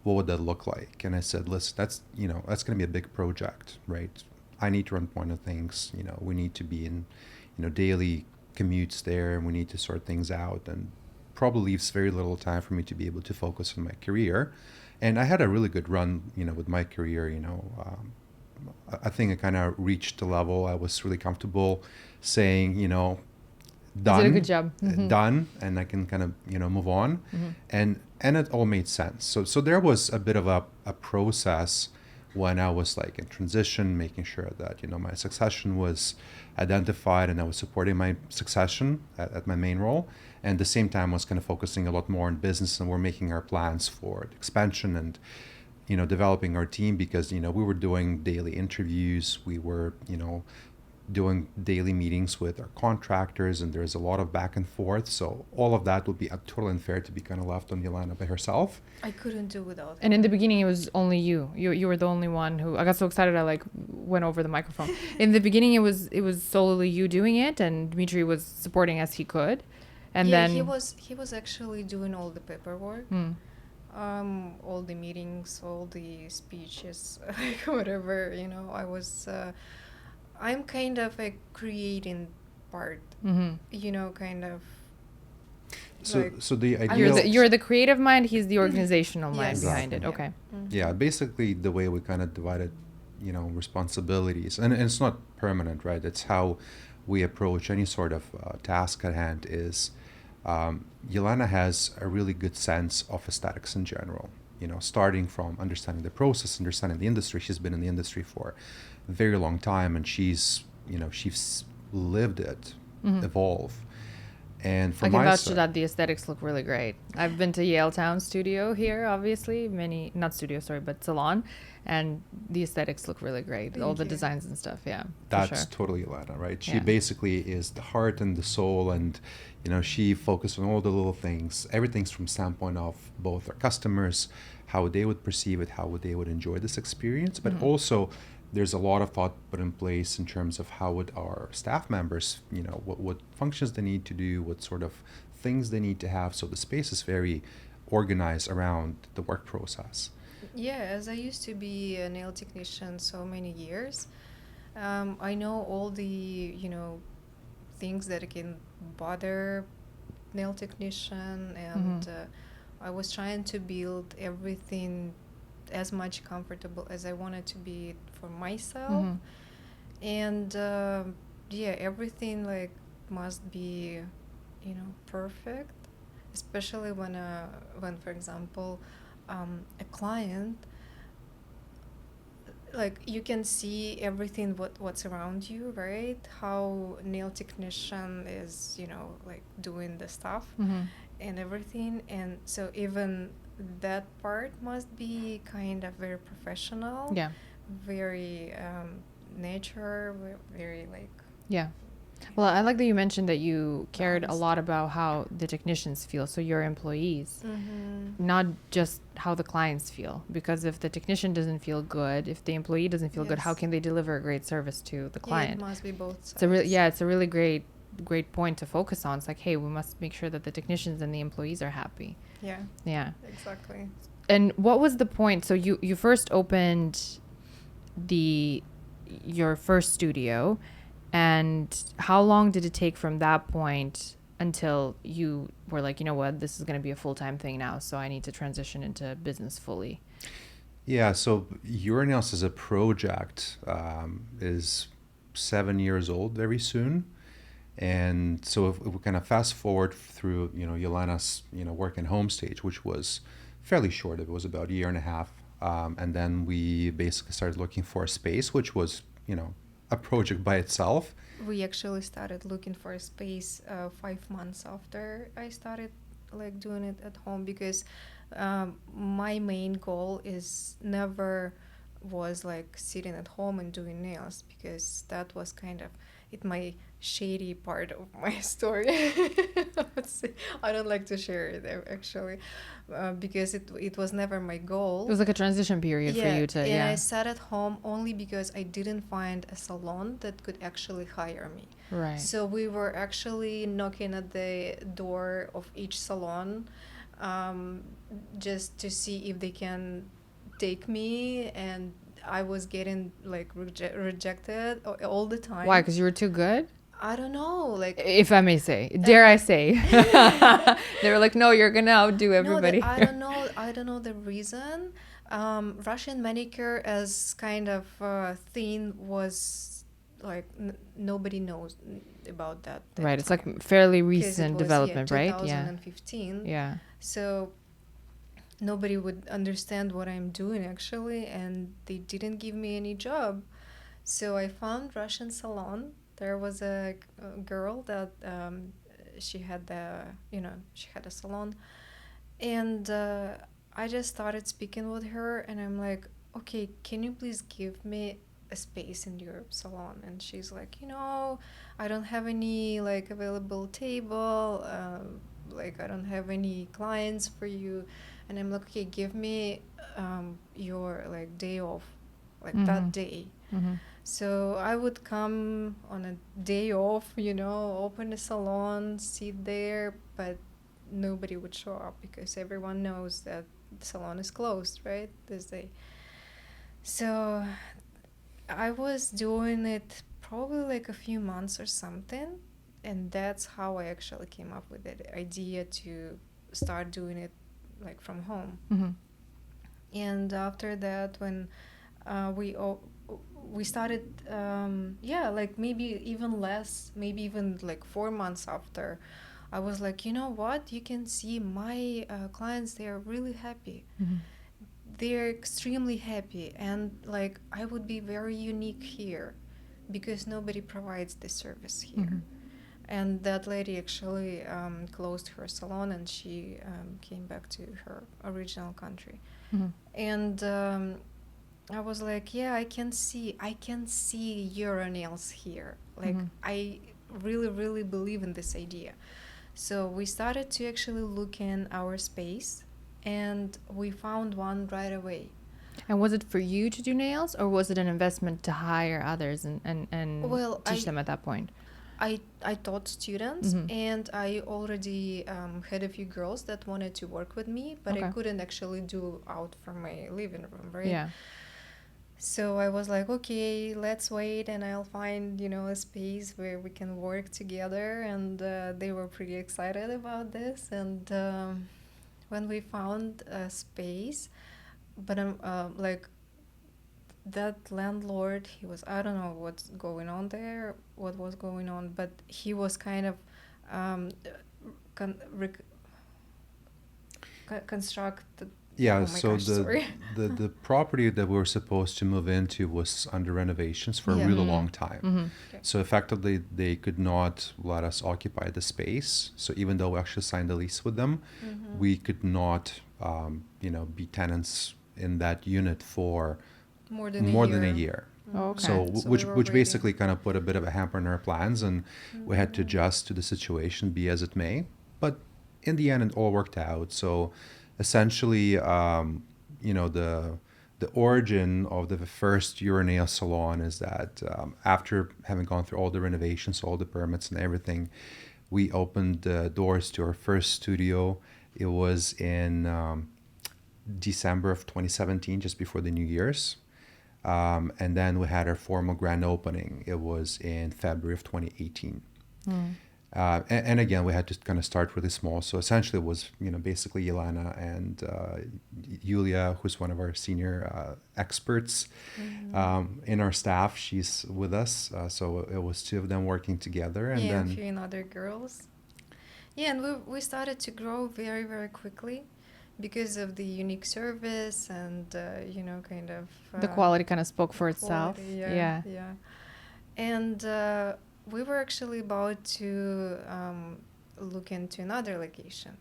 Speaker 1: what would that look like? And I said, listen, that's going to be a big project, right? I need to run point of things, we need to be in, daily commutes there, and we need to sort things out, and probably leaves very little time for me to be able to focus on my career. And I had a really good run, with my career, I think I kind of reached a level I was really comfortable saying, done.
Speaker 3: You did a good job.
Speaker 1: Done, and I can kind of, move on. And it all made sense. So there was a bit of a process when I was like in transition, making sure that, my succession was identified and I was supporting my succession at my main role. And at the same time, I was kind of focusing a lot more on business, and we're making our plans for expansion and, developing our team, because, we were doing daily interviews. We were, doing daily meetings with our contractors, and there's a lot of back and forth. So all of that would be totally unfair to be kind of left on Elena by herself.
Speaker 4: I couldn't do without
Speaker 3: And in the beginning, it was only you. You were the only one who. I got so excited, I went over the microphone. In the beginning, it was solely you doing it, and Dmitry was supporting as he could. And then
Speaker 4: he was actually doing all the paperwork, all the meetings, all the speeches, whatever. I was. I'm kind of a creating part. Kind of.
Speaker 1: So the ideal.
Speaker 3: You're the creative mind. He's the organizational mind
Speaker 4: Yes.
Speaker 3: behind it.
Speaker 1: Exactly.
Speaker 3: Okay.
Speaker 1: Yeah, basically the way we kind of divided, responsibilities, and it's not permanent, right? It's how we approach any sort of task at hand. Is Yelena has a really good sense of aesthetics in general. Starting from understanding the process, understanding the industry. She's been in the industry for a very long time, and she's lived it, evolve. And
Speaker 3: I
Speaker 1: from
Speaker 3: can
Speaker 1: my
Speaker 3: vouch to
Speaker 1: side,
Speaker 3: that. The aesthetics look really great. I've been to Yaletown studio here, obviously. Not studio, sorry, but salon. And the aesthetics look really great. All the
Speaker 4: you.
Speaker 3: designs and stuff, yeah.
Speaker 1: that's
Speaker 3: for sure.
Speaker 1: totally Elena, right? She
Speaker 3: Yeah.
Speaker 1: basically is the heart and the soul, and she focused on all the little things. Everything's from standpoint of both our customers, how they would perceive it, how they would enjoy this experience, but also there's a lot of thought put in place in terms of how would our staff members, what functions they need to do, what sort of things they need to have. So the space is very organized around the work process.
Speaker 4: Yeah, as I used to be a nail technician so many years, I know all the things that can bother nail technician, and I was trying to build everything as much comfortable as I wanted to be for myself. And everything must be perfect, especially when for example a client, you can see everything what's around you, right? How nail technician is doing the stuff and everything, and so even that part must be kind of very professional,
Speaker 3: Yeah.
Speaker 4: very nature, very
Speaker 3: Yeah. Well, I like that you mentioned that you cared a
Speaker 4: Balanced.
Speaker 3: lot about how the technicians feel, so your employees, not just how the clients feel. Because if the technician doesn't feel good, if the employee doesn't feel good, how
Speaker 4: Yes.
Speaker 3: can they deliver a great service to the client?
Speaker 4: it must be both sides.
Speaker 3: It's a really great point to focus on. It's like, hey, we must make sure that the technicians and the employees are happy.
Speaker 4: Yeah,
Speaker 3: Yeah.
Speaker 4: exactly.
Speaker 3: And what was the point? So you first opened your first studio, and how long did it take from that point until you were like, you know what, this is going to be a full-time thing now, so I need to transition into business fully?
Speaker 1: Yeah, so Urinails as a project is 7 years old very soon. And so if we kind of fast forward through, Yelena's, work and home stage, which was fairly short. It was about a year and a half And then we basically started looking for a space, which was, a project by itself.
Speaker 4: We actually started looking for a space 5 months after I started like doing it at home, because my main goal is never was like sitting at home and doing nails, because that was kind of my shady part of my story. I don't like to share it actually, because it was never my goal.
Speaker 3: It was like a transition period for you to,
Speaker 4: and I sat at home only because I didn't find a salon that could actually hire me.
Speaker 3: Right.
Speaker 4: So we were actually knocking at the door of each salon, just to see if they can take me, and I was getting like rejected all the time.
Speaker 3: Why? Because you were too good?
Speaker 4: I don't know, like,
Speaker 3: If I may say, dare I say. They were like, no, you're gonna outdo everybody.
Speaker 4: No, I don't know the reason. Russian manicure as kind of thing was like nobody knows about that
Speaker 3: Right, it's
Speaker 4: time.
Speaker 3: like fairly
Speaker 4: 'Cause it
Speaker 3: recent
Speaker 4: was,
Speaker 3: development, right? Yeah.
Speaker 4: 2015.
Speaker 3: Yeah.
Speaker 4: So nobody would understand what I'm doing actually, and they didn't give me any job. So I found Russian salon. There was a girl that she had a salon, and I just started speaking with her, and I'm like, okay, can you please give me a space in your salon? And she's like, I don't have any like available table, like I don't have any clients for you. And I'm like, okay, give me your like day off, like that day.
Speaker 3: Mm-hmm.
Speaker 4: So I would come on a day off, open a salon, sit there, but nobody would show up because everyone knows that the salon is closed, right, this day. So I was doing it probably like a few months or something, and that's how I actually came up with the idea to start doing it like from home.
Speaker 3: Mm-hmm.
Speaker 4: And after that, when we started, like maybe even less, maybe even like 4 months after, I was like, you know what, you can see my clients, they are really happy.
Speaker 3: Mm-hmm.
Speaker 4: They're extremely happy, and like I would be very unique here because nobody provides this service here.
Speaker 3: Mm-hmm.
Speaker 4: And that lady actually closed her salon, and she came back to her original country.
Speaker 3: Mm-hmm.
Speaker 4: And I was like, yeah, I can see your nails here. Like, I really, really believe in this idea. So we started to actually look in our space, and we found one right away.
Speaker 3: And was it for you to do nails, or was it an investment to hire others and teach them at that point?
Speaker 4: I taught students, and I already had a few girls that wanted to work with me, but I couldn't actually do out from my living room, right?
Speaker 3: Yeah.
Speaker 4: So I was like, okay, let's wait, and I'll find, a space where we can work together. And they were pretty excited about this. And when we found a space, but like that landlord, he was, I don't know what was going on, but he was kind of constructed.
Speaker 1: Yeah,
Speaker 4: Oh my
Speaker 1: so
Speaker 4: gosh, sorry.
Speaker 1: the property that we were supposed to move into was under renovations for a really long time.
Speaker 3: Mm-hmm.
Speaker 1: So effectively, they could not let us occupy the space. So even though we actually signed a lease with them, we could not, be tenants in that unit for
Speaker 4: more than a year.
Speaker 3: Oh, okay.
Speaker 1: So,
Speaker 4: So
Speaker 1: which
Speaker 4: we were
Speaker 1: which
Speaker 4: waiting.
Speaker 1: basically kind of put a bit of a hamper on our plans, and we had to adjust to the situation, be as it may. But in the end, it all worked out. So essentially, the origin of the first Euronail salon is that after having gone through all the renovations, all the permits and everything, we opened the doors to our first studio. It was in December of 2017, just before the New Year's. And then we had our formal grand opening. It was in February of 2018. And again, we had to kind of start really small. So essentially it was, basically Elena and Yulia, who's one of our senior experts in our staff. She's with us. So it was two of them working together. And
Speaker 4: Yeah, a
Speaker 1: then
Speaker 4: few other girls. Yeah, and we started to grow very, very quickly because of the unique service and kind of
Speaker 3: The quality kind of spoke for itself.
Speaker 4: quality,
Speaker 3: Yeah.
Speaker 4: yeah. And we were actually about to look into another location,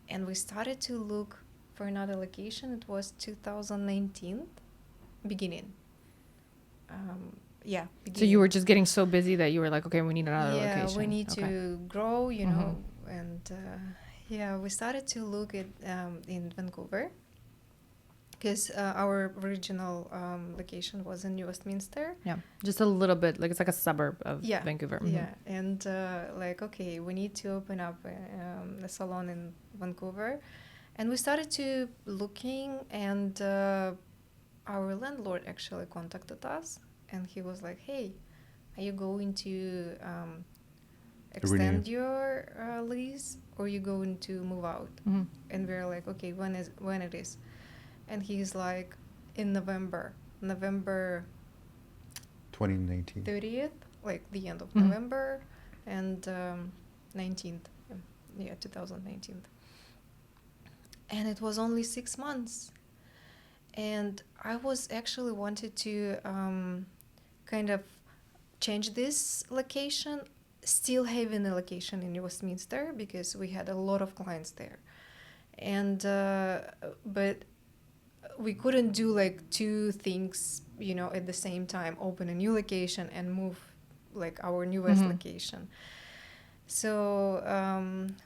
Speaker 4: and we started to look for another location. It was 2019 beginning.
Speaker 3: So
Speaker 4: Beginning.
Speaker 3: you were just getting so busy that you were like, okay, we need another location.
Speaker 4: Yeah, we need
Speaker 3: Okay.
Speaker 4: to grow, and we started to look at in Vancouver, because our original location was in New Westminster.
Speaker 3: Yeah, just a little bit, like it's like a suburb of
Speaker 4: Yeah,
Speaker 3: Vancouver. Mhm.
Speaker 4: Yeah, and okay, we need to open up a salon in Vancouver, and we started to looking, and our landlord actually contacted us, and he was like, "Hey, are you going to extend your lease, or you going to move out?"
Speaker 3: Mhm.
Speaker 4: And we're like, "Okay, when it is?" And he's like, "In November
Speaker 1: 2019.
Speaker 4: 30th, like the end of
Speaker 3: Mhm.
Speaker 4: November, and 19th, 2019." And it was only 6 months, and I was actually wanted to kind of change this location, still having a location in Westminster, because we had a lot of clients there, and but we couldn't do like two things, at the same time: open a new location and move like our newest
Speaker 3: Mhm.
Speaker 4: location. So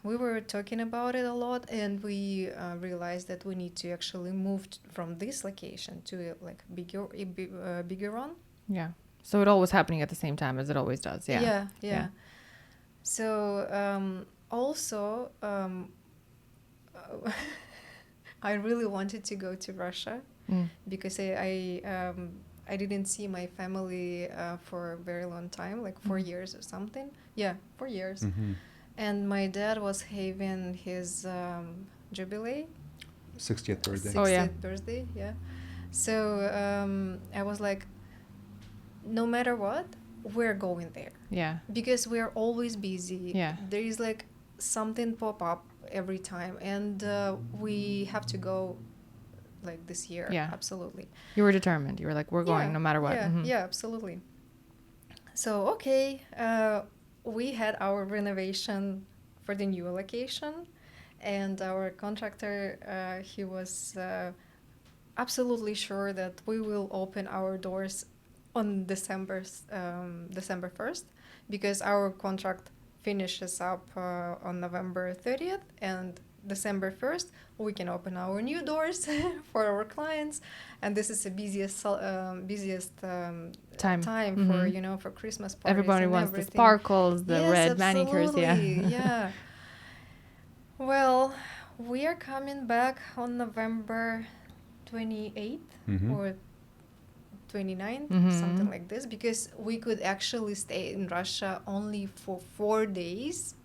Speaker 4: we were talking about it a lot, and we realized that we need to actually move from this location to like bigger one.
Speaker 3: Yeah. So it all was happening at the same time, as it always does. Yeah.
Speaker 4: Yeah.
Speaker 3: Yeah.
Speaker 4: So also, I really wanted to go to Russia,
Speaker 3: Mm.
Speaker 4: because I didn't see my family for a very long time, like 4 years or something. Yeah, 4 years.
Speaker 1: Mm-hmm.
Speaker 4: And my dad was having his jubilee,
Speaker 1: 60th birthday.
Speaker 4: 60th
Speaker 3: Oh, yeah.
Speaker 4: birthday, yeah. So I was like, no matter what, we're going there,
Speaker 3: Yeah.
Speaker 4: because we're always busy.
Speaker 3: Yeah.
Speaker 4: There is like something pop up every time, and we have to go like this year.
Speaker 3: Yeah.
Speaker 4: Absolutely.
Speaker 3: You were determined. You were like, we're going no matter what.
Speaker 4: Yeah,
Speaker 3: Mhm.
Speaker 4: yeah, absolutely. So, okay, we had our renovation for the new location, and our contractor, he was absolutely sure that we will open our doors on December 1st, because our contract finishes up on November 30th, and December 1st we can open our new doors for our clients, and this is the busiest
Speaker 3: Time.
Speaker 4: for
Speaker 3: Mhm.
Speaker 4: for Christmas parties.
Speaker 3: Everybody
Speaker 4: and
Speaker 3: wants the
Speaker 4: everything.
Speaker 3: sparkles, the
Speaker 4: Yes,
Speaker 3: red manicures. Yeah.
Speaker 4: absolutely, yeah. Well, we are coming back on November 28th
Speaker 1: Mm-hmm.
Speaker 4: or 29th,
Speaker 3: Mhm.
Speaker 4: something like this, because we could actually stay in Russia only for 4 days.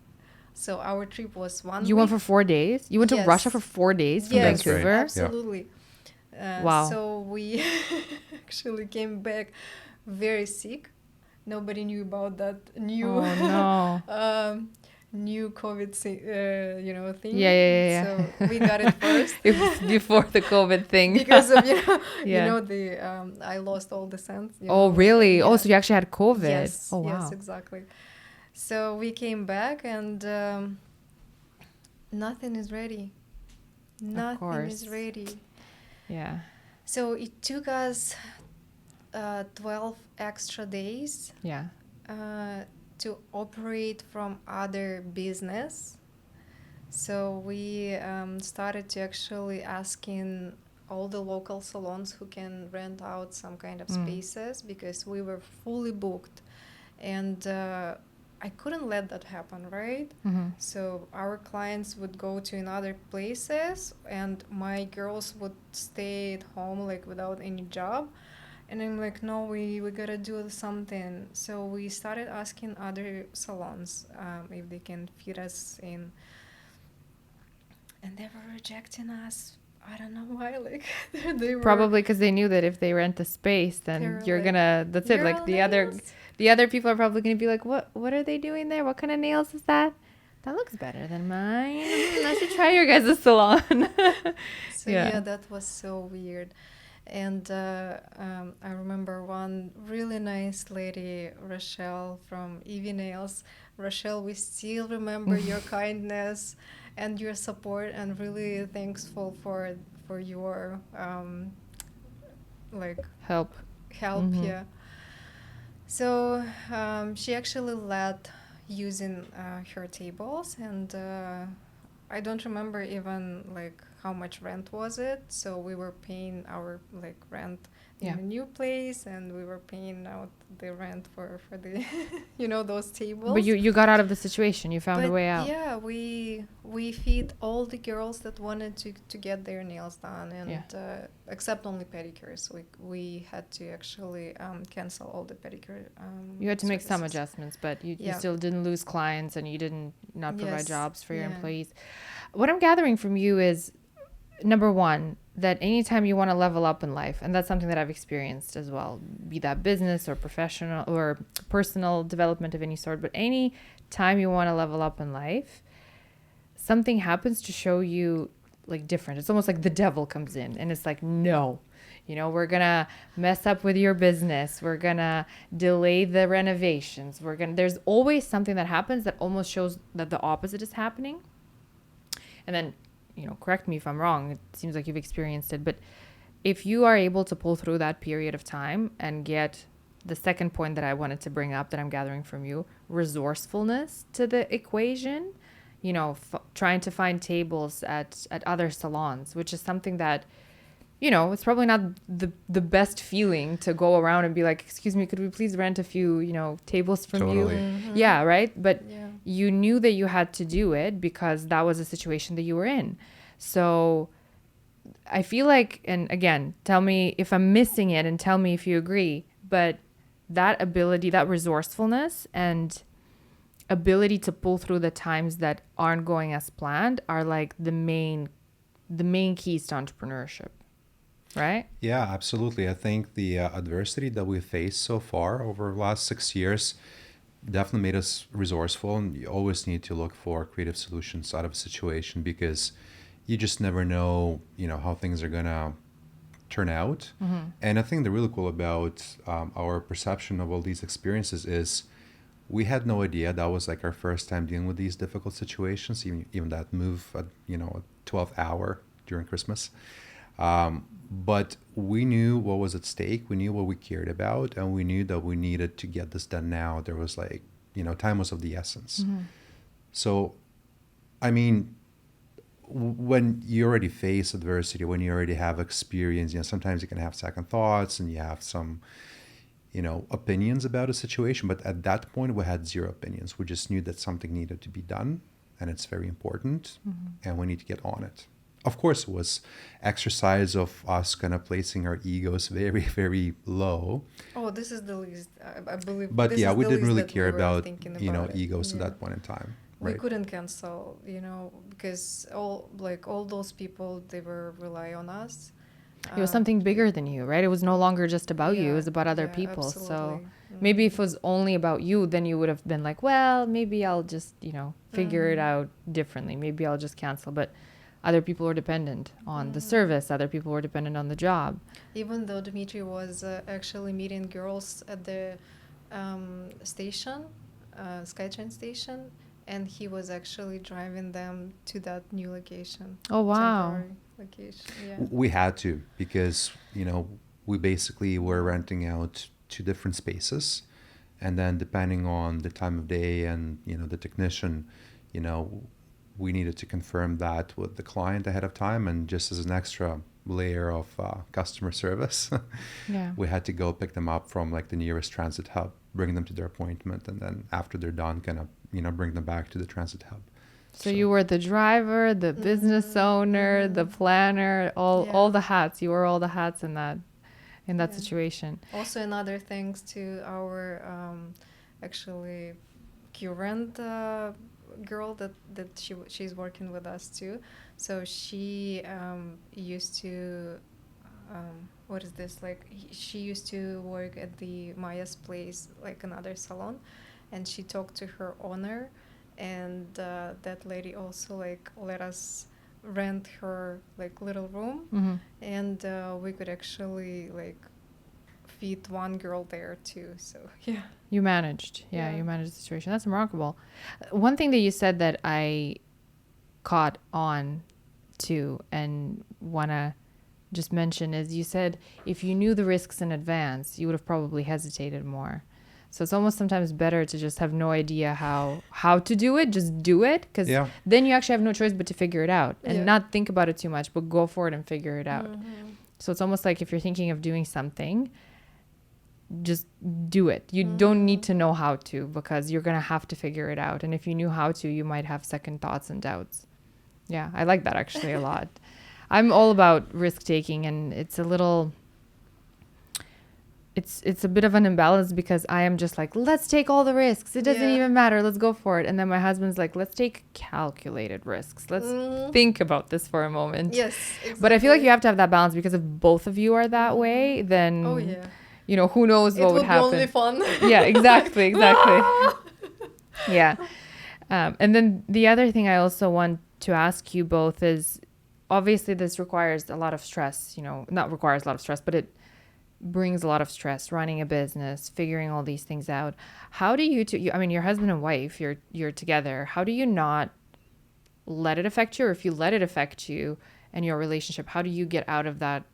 Speaker 4: So our trip was one
Speaker 3: You
Speaker 4: week.
Speaker 3: went for 4 days? You went to
Speaker 4: Yes.
Speaker 3: Russia for 4 days from
Speaker 4: Yes,
Speaker 3: Vancouver?
Speaker 4: absolutely.
Speaker 3: Wow.
Speaker 4: So we actually came back very sick. Nobody knew about that new
Speaker 3: Oh, no.
Speaker 4: new COVID thing.
Speaker 3: Yeah.
Speaker 4: So we got it first.
Speaker 3: It was before the COVID thing.
Speaker 4: Because of
Speaker 3: Yeah.
Speaker 4: the I lost all the sense.
Speaker 3: Oh, really?
Speaker 4: Yeah.
Speaker 3: Oh, so you actually had COVID.
Speaker 4: Yes.
Speaker 3: Oh, wow.
Speaker 4: Yes, exactly. So we came back, and nothing is ready. Nothing is
Speaker 3: course.
Speaker 4: ready.
Speaker 3: Yeah.
Speaker 4: So it took us 12 extra days
Speaker 3: Yeah.
Speaker 4: to operate from other business. So we started to actually asking all the local salons who can rent out some kind of spaces, because we were fully booked, and I couldn't let that happen, right?
Speaker 3: Mm-hmm.
Speaker 4: So our clients would go to another places, and my girls would stay at home like without any job. And I'm like, no, we gotta do something. So we started asking other salons if they can fit us in, and they were rejecting us. I don't know why. Like they were
Speaker 3: Probably because they knew that if they rent the space, then
Speaker 4: They're
Speaker 3: you're
Speaker 4: like,
Speaker 3: gonna. That's it.
Speaker 4: "Your
Speaker 3: Like the other
Speaker 4: nails?"
Speaker 3: people are probably gonna be like, what are they doing there? What kind of nails is that? That looks better than mine. I should try your guys' salon.
Speaker 4: So yeah, that was so weird. And I remember one really nice lady, Rochelle from Evie Nails. Rochelle, we still remember your kindness and your support, and really thankful for your like
Speaker 3: Help.
Speaker 4: help. Yeah. So she actually led using her tables, and I don't remember even like how much rent was it. So we were paying our like rent in a new place, and we were paying out the rent for the those tables.
Speaker 3: But you got out of the situation. You found a way out.
Speaker 4: Yeah, we feed all the girls that wanted to get their nails done, and except only pedicures. We had to actually cancel all the pedicure.
Speaker 3: You had to make some
Speaker 4: services.
Speaker 3: adjustments, but you still didn't lose clients, and you didn't not provide jobs for your employees. What I'm gathering from you is, number one, that anytime you want to level up in life, and that's something that I've experienced as well, be that business or professional or personal development of any sort, but any time you want to level up in life, something happens to show you like different. It's almost like the devil comes in and it's like, no, we're going to mess up with your business. We're going to delay the renovations. There's always something that happens that almost shows that the opposite is happening. And then, correct me if I'm wrong. It seems like you've experienced it. But if you are able to pull through that period of time and get the second point that I wanted to bring up that I'm gathering from you, resourcefulness to the equation, trying to find tables at other salons, which is something that, it's probably not the best feeling to go around and be like, excuse me, could we please rent a few, tables from you?
Speaker 4: Mm-hmm.
Speaker 3: Yeah, right? But you knew that you had to do it because that was a situation that you were in. So I feel like, and again, tell me if I'm missing it and tell me if you agree, but that ability, that resourcefulness and ability to pull through the times that aren't going as planned are like the main keys to entrepreneurship. Right?
Speaker 1: Yeah, absolutely. I think the adversity that we've faced so far over the last 6 years definitely made us resourceful. And you always need to look for creative solutions out of a situation because you just never know, how things are going to turn out. And I think the really cool about our perception of all these experiences is we had no idea that was like our first time dealing with these difficult situations, even that move at, a 12th hour during Christmas. But we knew what was at stake. We knew what we cared about, and we knew that we needed to get this done now. There was like, time was of the essence. So, I mean, when you already face adversity, when you already have experience, sometimes you can have second thoughts and you have some, opinions about a situation. But at that point, we had zero opinions. We just knew that something needed to be done, and it's very important, and we need to get on it. Of course, it was exercise of us kind of placing our egos very, very low.
Speaker 4: Oh, this is the least, I believe.
Speaker 1: But
Speaker 4: this
Speaker 1: yeah,
Speaker 4: is
Speaker 1: we
Speaker 4: the
Speaker 1: didn't
Speaker 4: least
Speaker 1: really
Speaker 4: that
Speaker 1: care
Speaker 4: we were
Speaker 1: about,
Speaker 4: thinking
Speaker 1: egos
Speaker 4: Yeah.
Speaker 1: at that point in time.
Speaker 4: We
Speaker 1: Right?
Speaker 4: couldn't cancel, because all those people, they were rely on us.
Speaker 3: It was something bigger than you, right? It was no longer just about you. It was about other
Speaker 4: yeah,
Speaker 3: people. So
Speaker 4: absolutely.
Speaker 3: maybe if it was only about you, then you would have been like, well, maybe I'll just, figure it out differently. Maybe I'll just cancel. But other people were dependent on the service. Other people were dependent on the job.
Speaker 4: Even though Dmitry was actually meeting girls at the station, SkyTrain station, and he was actually driving them to that new location.
Speaker 3: Oh, wow.
Speaker 4: Temporary location, yeah.
Speaker 1: We had to because, we basically were renting out 2 different spaces. And then depending on the time of day and, the technician, we needed to confirm that with the client ahead of time. And just as an extra layer of customer service, we had to go pick them up from like the nearest transit hub, bring them to their appointment. And then after they're done, kind of, bring them back to the transit hub.
Speaker 3: So you were the driver, the business owner, the planner, all the hats. You wore all the hats in that situation.
Speaker 4: Also, another thanks to our actually current girl that she's working with us too. So she used to what is this like? She used to work at the Maya's place, like another salon, and she talked to her owner, and that lady also like let us rent her like little room,
Speaker 3: Mm-hmm.
Speaker 4: and we could actually like feed one girl there too. So yeah.
Speaker 3: You managed.
Speaker 4: Yeah.
Speaker 3: You managed the situation. That's remarkable. One thing that you said that I caught on to and want to just mention is you said if you knew the risks in advance, you would have probably hesitated more. So it's almost sometimes better to just have no idea how to do it, just do it, because
Speaker 1: Yeah.
Speaker 3: then you actually have no choice but to figure it out and
Speaker 4: Yeah.
Speaker 3: not think about it too much, but go for it and figure it out.
Speaker 4: Mhm.
Speaker 3: So it's almost like if you're thinking of doing something, just do it. You don't need to know how to, because you're going to have to figure it out. And if you knew how to, you might have second thoughts and doubts. Yeah, I like that actually a lot. I'm all about risk taking, and it's a little, it's a bit of an imbalance because I am just like, let's take all the risks. It doesn't
Speaker 4: Yeah.
Speaker 3: even matter. Let's go for it. And then my husband's like, let's take calculated risks. Let's
Speaker 4: Mhm.
Speaker 3: think about this for a moment.
Speaker 4: Yes, exactly.
Speaker 3: But I feel like you have to have that balance, because if both of you are that way, then,
Speaker 4: Oh yeah.
Speaker 3: you know, who knows
Speaker 4: It
Speaker 3: what
Speaker 4: would
Speaker 3: would happen.
Speaker 4: be only fun.
Speaker 3: Yeah, exactly. Yeah. And then the other thing I also want to ask you both is, obviously this requires a lot of stress, you know, not requires a lot of stress, but it brings a lot of stress, running a business, figuring all these things out. How do you two, I mean, you're husband and wife, you're together. How do you not let it affect you? Or if you let it affect you and your relationship, how do you get out of that,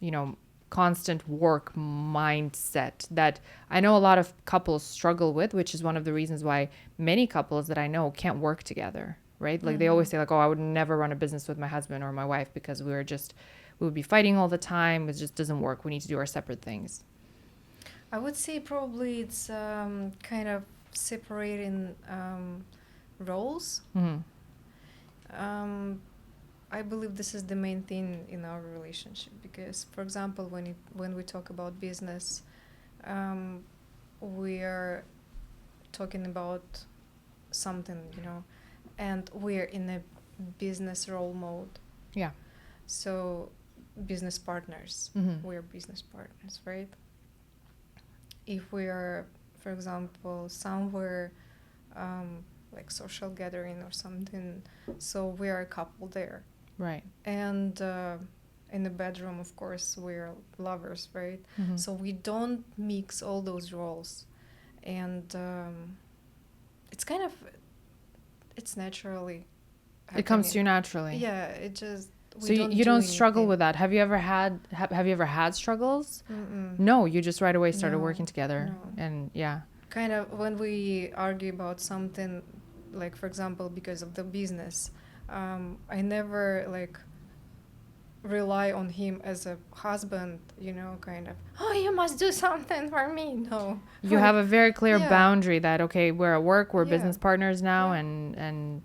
Speaker 3: you know, constant work mindset that I know a lot of couples struggle with, which is one of the reasons why many couples that I know can't work together, right? Like they always say like, oh, I would never run a business with my husband or my wife because we would be fighting all the time. It just doesn't work. We need to do our separate things.
Speaker 4: I would say probably it's kind of separating roles.
Speaker 3: Mm-hmm.
Speaker 4: I believe this is the main thing in our relationship because, for example, when we talk about business, we are talking about something, you know, and we're in a business role mode.
Speaker 3: Yeah.
Speaker 4: So, business partners.
Speaker 3: Mm-hmm.
Speaker 4: We're business partners, right? If we are, for example, somewhere like social gathering or something, so we are a couple there.
Speaker 3: Right.
Speaker 4: And in the bedroom, of course, we're lovers, right?
Speaker 3: Mm-hmm.
Speaker 4: So we don't mix all those roles. And it's kind of, it's naturally
Speaker 3: It comes to you
Speaker 4: happening.
Speaker 3: naturally.
Speaker 4: Yeah, it just, we
Speaker 3: So you
Speaker 4: do
Speaker 3: don't struggle
Speaker 4: anything.
Speaker 3: with that. Have you ever had struggles?
Speaker 4: Mm-mm.
Speaker 3: No, you just right away started
Speaker 4: No,
Speaker 3: working together.
Speaker 4: no.
Speaker 3: And yeah.
Speaker 4: Kind of when we argue about something, like for example because of the business, I never like rely on him as a husband, you know, kind of, oh, you must do something for me. No,
Speaker 3: You have a very clear
Speaker 4: Yeah.
Speaker 3: boundary that, okay, we're at work, we're
Speaker 4: Yeah.
Speaker 3: business partners now,
Speaker 4: Yeah.
Speaker 3: and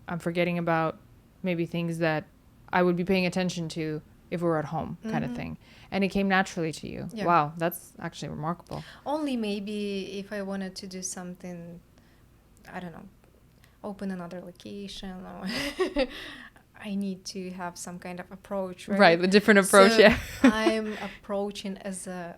Speaker 3: I'm forgetting about maybe things that I would be paying attention to if we were at home, kind of
Speaker 4: Mhm.
Speaker 3: thing. And it came naturally to you.
Speaker 4: Yeah.
Speaker 3: Wow, that's actually remarkable.
Speaker 4: only maybe if I wanted to do something, I don't know, open another location or I need to have some kind of approach, right?
Speaker 3: Right, a different approach,
Speaker 4: So
Speaker 3: yeah.
Speaker 4: I'm approaching as a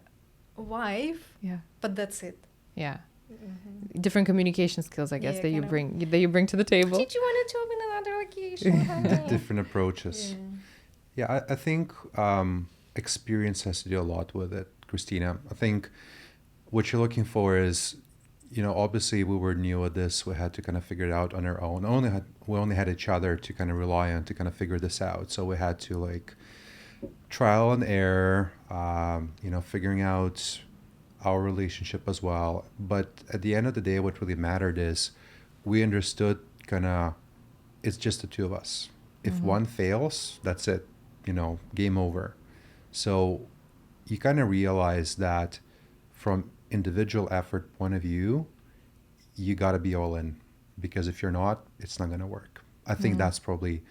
Speaker 4: wife,
Speaker 3: Yeah.
Speaker 4: but that's it.
Speaker 3: Yeah.
Speaker 4: Mhm.
Speaker 3: Different communication skills, I guess,
Speaker 4: Yeah,
Speaker 3: that you
Speaker 4: kind of.
Speaker 3: bring to the table.
Speaker 4: Did you want to open another location? honey?
Speaker 1: Different approaches. Yeah, I think experience has to do a lot with it, Christina. I think what you're looking for is, you know, obviously we were new at this. We had to kind of figure it out on our own. We only had each other to kind of rely on to kind of figure this out. So we had to like trial and error, you know, figuring out our relationship as well. But at the end of the day, what really mattered is we understood kind of it's just the two of us. If one fails, that's it, you know, game over. So you kind of realize that from individual effort point of view, you got to be all in, because if you're not, it's not going to work. I think that's probably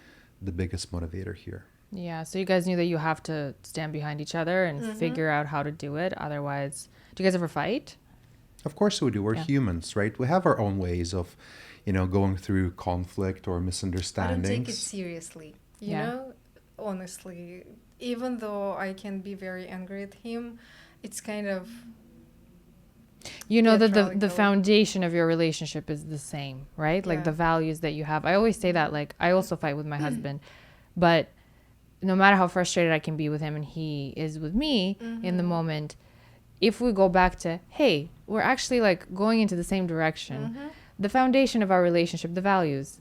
Speaker 1: the biggest motivator here.
Speaker 3: Yeah, so you guys knew that you have to stand behind each other and figure out how to do it. Otherwise, do you guys ever fight?
Speaker 1: Of course we do. We're
Speaker 3: Yeah.
Speaker 1: humans, right? We have our own ways of, you know, going through conflict or
Speaker 4: I don't
Speaker 1: misunderstandings.
Speaker 4: take it seriously. You
Speaker 3: Yeah.
Speaker 4: know, honestly, even though I can be very angry at him, it's kind of
Speaker 3: you know that the
Speaker 4: Theatrically.
Speaker 3: foundation of your relationship is the same, right? Like
Speaker 4: Yeah.
Speaker 3: the values that you have. I always say that, like, I also fight with my husband, but no matter how frustrated I can be with him and he is with me in the moment, if we go back to, hey, we're actually like going into the same direction, the foundation of our relationship, the values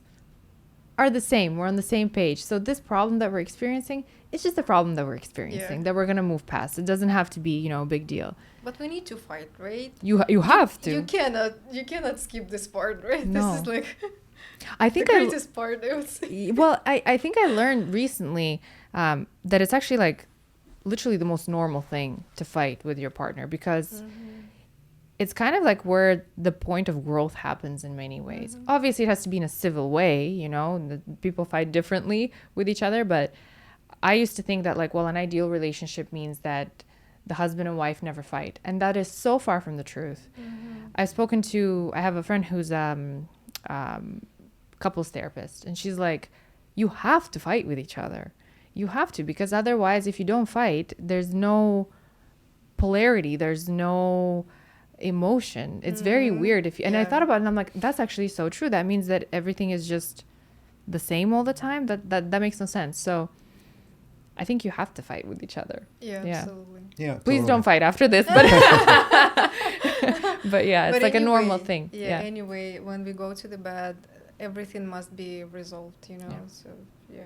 Speaker 3: are the same. We're on the same page. So this problem that we're experiencing, it's just a problem that we're experiencing that we're going to move past. It doesn't have to be, you know, a big deal.
Speaker 4: But we need to fight, right?
Speaker 3: You have to.
Speaker 4: You cannot skip this part, right?
Speaker 3: No.
Speaker 4: This is like
Speaker 3: I
Speaker 4: the
Speaker 3: think
Speaker 4: greatest part, I would say.
Speaker 3: Well, I think I learned recently that it's actually like literally the most normal thing to fight with your partner, because it's kind of like where the point of growth happens in many ways. Obviously, it has to be in a civil way, you know, people fight differently with each other. But I used to think that, like, well, an ideal relationship means that the husband and wife never fight. And that is so far from the truth. I have a friend who's couples therapist, and she's like, you have to fight with each other. You have to, because otherwise, if you don't fight, there's no polarity, there's no emotion. It's very weird. And I thought about it, and I'm like, that's actually so true. That means that everything is just the same all the time. That makes no sense. So I think you have to fight with each other.
Speaker 4: Yeah, absolutely.
Speaker 1: Yeah.
Speaker 3: Please
Speaker 1: totally.
Speaker 3: don't fight after this, but but yeah, it's
Speaker 4: But
Speaker 3: like a normal
Speaker 4: anyway,
Speaker 3: thing.
Speaker 4: Yeah, anyway, when we go to the bed, everything must be resolved, you know.
Speaker 3: Yeah.
Speaker 4: So yeah.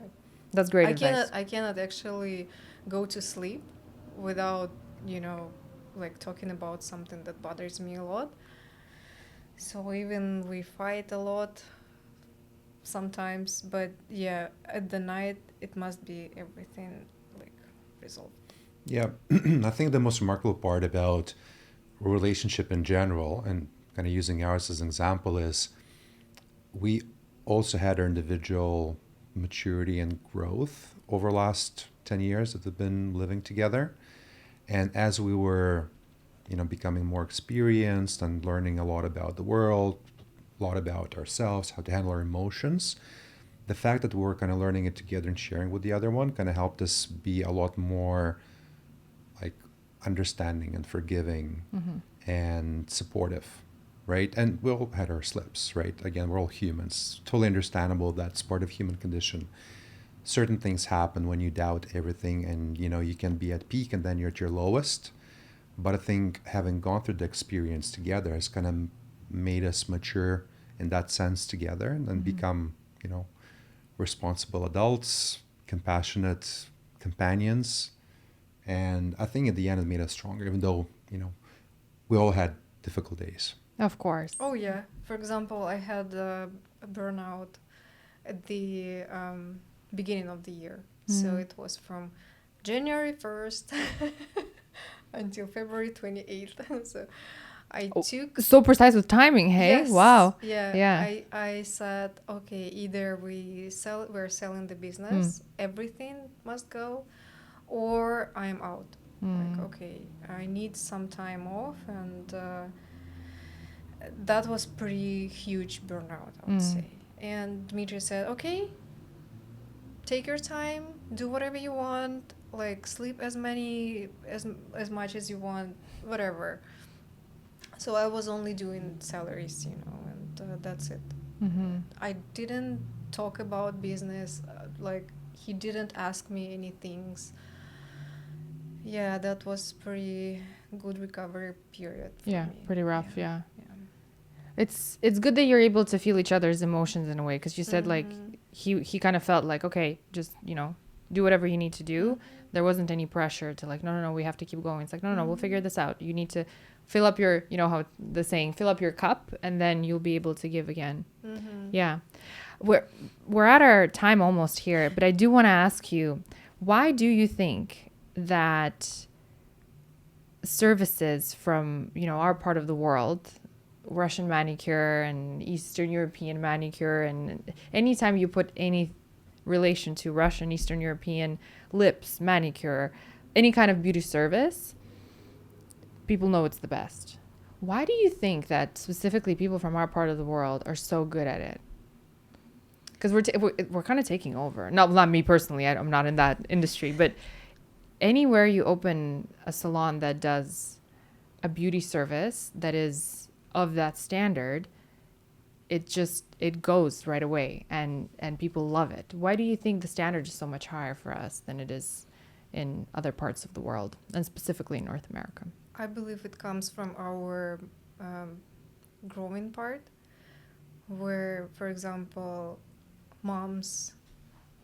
Speaker 3: That's great advice.
Speaker 4: I cannot actually go to sleep without, you know, like talking about something that bothers me a lot. So even we fight a lot sometimes, but yeah, at the night it must be everything like resolved.
Speaker 1: Yeah, I think the most remarkable part about a relationship in general, and kind of using ours as an example, is we also had our individual maturity and growth over the last 10 years that we've been living together. And as we were, you know, becoming more experienced and learning a lot about the world, a lot about ourselves, how to handle our emotions, the fact that we're kind of learning it together and sharing with the other one kind of helped us be a lot more like understanding and forgiving and supportive, right? And we all had our slips, right? Again, we're all humans. Totally understandable. That's part of human condition. Certain things happen when you doubt everything, and you know, you can be at peak and then you're at your lowest. But I think having gone through the experience together has kind of made us mature in that sense together, and then become, you know, responsible adults, compassionate companions. And I think at the end it made us stronger, even though, you know, we all had difficult days.
Speaker 3: Of course.
Speaker 4: Oh yeah. For example, I had a burnout at the beginning of the year. So it was from January 1st until February 28th. So I took...
Speaker 3: So precise with timing, hey?
Speaker 4: Yes,
Speaker 3: Wow.
Speaker 4: Yeah. I said, okay, either we're selling the business, everything must go, or I'm out. Like, okay, I need some time off, and that was pretty huge burnout, I would say. And Dmitry said, okay, take your time, do whatever you want, like sleep as much as you want, whatever. So I was only doing salaries, you know, and that's it. I didn't talk about business, like he didn't ask me any things. Yeah, that was pretty good recovery period for me.
Speaker 3: Pretty rough, yeah. It's good that you're able to feel each other's emotions in a way, because you said like he kind of felt like, okay, just, you know, do whatever you need to do. There wasn't any pressure to like, no, we have to keep going. It's like, no, we'll figure this out. You need to fill up your, you know how the saying, fill up your cup, and then you'll be able to give again. Yeah. We're at our time almost here, but I do want to ask you, why do you think that services from, you know, our part of the world, Russian manicure and Eastern European manicure, and anytime you put any relation to Russian, Eastern European lips, manicure, any kind of beauty service, people know it's the best. Why do you think that specifically people from our part of the world are so good at it? Because we're kind of taking over. Not me personally. I'm not in that industry, but anywhere you open a salon that does a beauty service that is of that standard, it goes right away and people love it. Why do you think the standard is so much higher for us than it is in other parts of the world, and specifically in North America?
Speaker 4: I believe it comes from our growing part, where, for example, moms,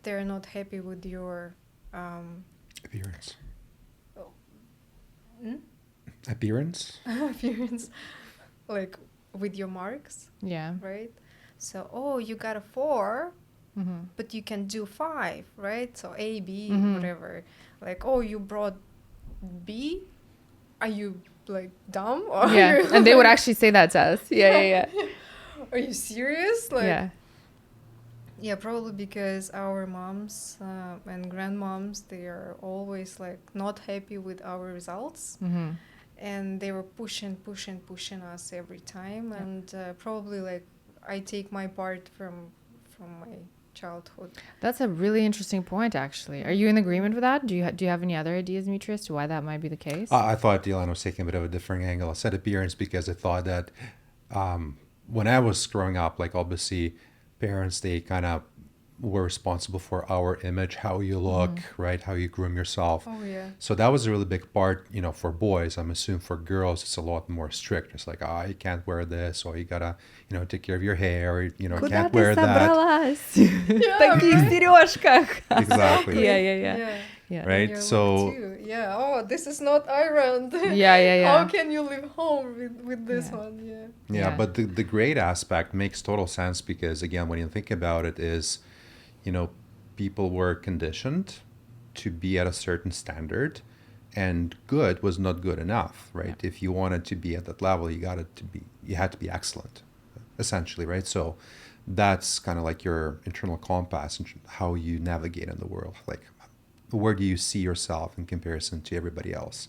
Speaker 4: they're not happy with your
Speaker 1: Appearance.
Speaker 4: Hmm?
Speaker 1: Appearance?
Speaker 4: appearance, like with your marks,
Speaker 3: Yeah.
Speaker 4: right? So, oh, you got a 4,
Speaker 3: Mm-hmm.
Speaker 4: but you can do 5, right? So A, B,
Speaker 3: Mhm.
Speaker 4: whatever. Like, oh, you brought B? Are you like dumb? Or are
Speaker 3: Yeah,
Speaker 4: you,
Speaker 3: and they would
Speaker 4: like,
Speaker 3: actually say that to us. Yeah.
Speaker 4: Are you serious? Like,
Speaker 3: Yeah.
Speaker 4: yeah, probably because our moms and grandmoms, they are always like not happy with our results,
Speaker 3: Mm-hmm.
Speaker 4: and they were pushing us every time,
Speaker 3: Yeah.
Speaker 4: and probably like I take my part from my childhood.
Speaker 3: That's a really interesting point, actually. Are you in agreement with that? Do you have any other ideas, Dmitry, as to why that might be the case?
Speaker 1: I thought Elena was taking a bit of a different angle. I said appearance because I thought that when I was growing up, like obviously parents, they kind of were responsible for our image, how you look, right? How you groom yourself.
Speaker 4: Oh yeah.
Speaker 1: So that was a really big part, for boys. I'm assuming for girls, it's a lot more strict. It's like, you can't wear this, or you gotta, take care of your hair, or, can't wear that.
Speaker 3: Таких сережках.
Speaker 1: Exactly.
Speaker 3: Yeah.
Speaker 4: And
Speaker 1: Right?
Speaker 4: you're
Speaker 1: So-
Speaker 4: like, too. Yeah. Oh, this is not ironed.
Speaker 3: Yeah.
Speaker 4: How can you live home with this
Speaker 3: Yeah.
Speaker 4: one? Yeah.
Speaker 1: Yeah, but the grade aspect makes total sense because, again, when you think about it, is, people were conditioned to be at a certain standard, and good was not good enough, right? If you wanted to be at that level, you had to be excellent, essentially, right? So that's kind of like your internal compass and how you navigate in the world. Like, where do you see yourself in comparison to everybody else?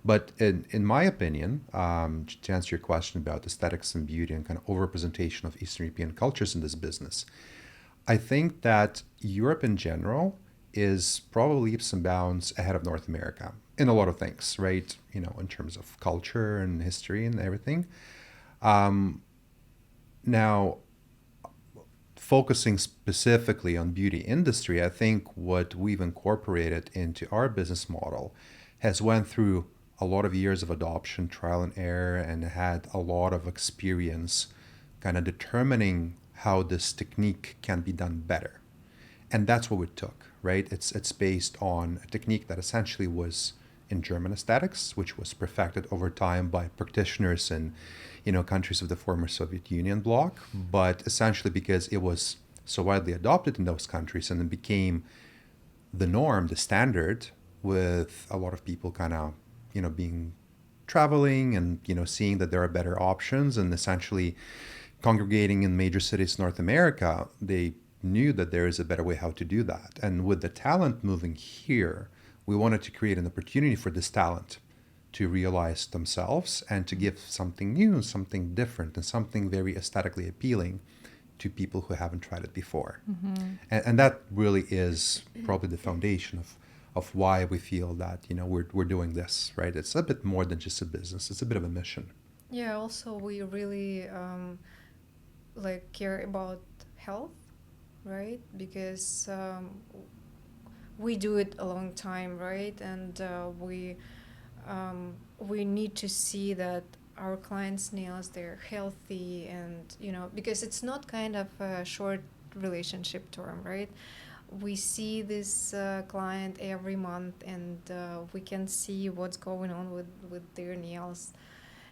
Speaker 1: But in my opinion, to answer your question about aesthetics and beauty and kind of overrepresentation of Eastern European cultures in this business, I think that Europe in general is probably leaps and bounds ahead of North America in a lot of things, right? In terms of culture and history and everything. Now, focusing specifically on beauty industry, I think what we've incorporated into our business model has went through a lot of years of adoption, trial and error, and had a lot of experience kind of determining how this technique can be done better. And that's what we took, right? It's based on a technique that essentially was in German aesthetics, which was perfected over time by practitioners in, countries of the former Soviet Union bloc, but essentially because it was so widely adopted in those countries and it became the norm, the standard, with a lot of people kind of, being traveling and, seeing that there are better options and essentially congregating in major cities in North America, they knew that there is a better way how to do that. And with the talent moving here, we wanted to create an opportunity for this talent to realize themselves and to give something new, something different, and something very aesthetically appealing to people who haven't tried it before. And that really is probably the foundation of why we feel that, we're doing this, right? It's a bit more than just a business. It's a bit of a mission.
Speaker 4: Yeah. Also, we really care about health, right? Because we do it a long time, right? And we need to see that our clients' nails, they're healthy, and because it's not kind of a short relationship term, right? We see this client every month, and we can see what's going on with their nails,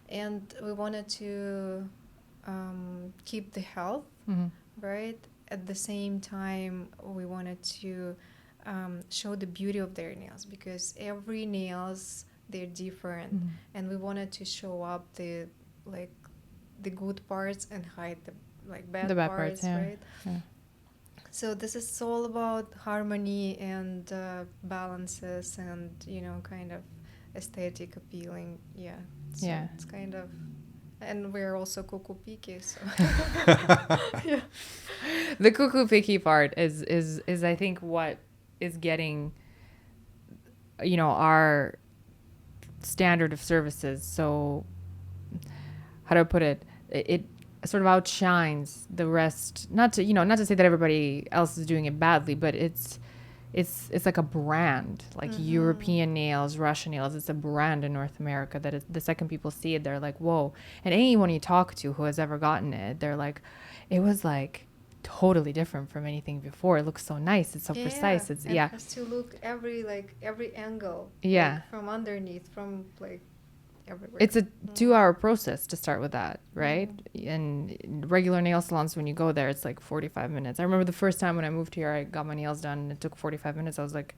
Speaker 4: and we wanted to keep the health, right? At the same time, we wanted to show the beauty of their nails, because every nails, they're different, and we wanted to show up the good parts and hide the bad parts,
Speaker 3: yeah.
Speaker 4: right?
Speaker 3: Yeah.
Speaker 4: So this is all about harmony and balances and kind of aesthetic appealing. Yeah. So
Speaker 3: Yeah.
Speaker 4: It's kind of, and we're also cuckoo picky, so
Speaker 3: Yeah. The cuckoo picky part is I think what is getting our standard of services. So how do I put it? It sort of outshines the rest. Not to say that everybody else is doing it badly, but it's like a brand, like European nails, Russian nails. It's a brand in North America that is, the second people see it, they're like, whoa. And anyone you talk to who has ever gotten it, they're like, it was like totally different from anything before. It looks so nice. It's so precise. It's
Speaker 4: and it has to look every angle.
Speaker 3: Yeah.
Speaker 4: Like from underneath, from like everywhere.
Speaker 3: It's a 2-hour process to start with that, right? And regular nail salons, when you go there, it's like 45 minutes. I remember the first time when I moved here, I got my nails done and it took 45 minutes. I was like,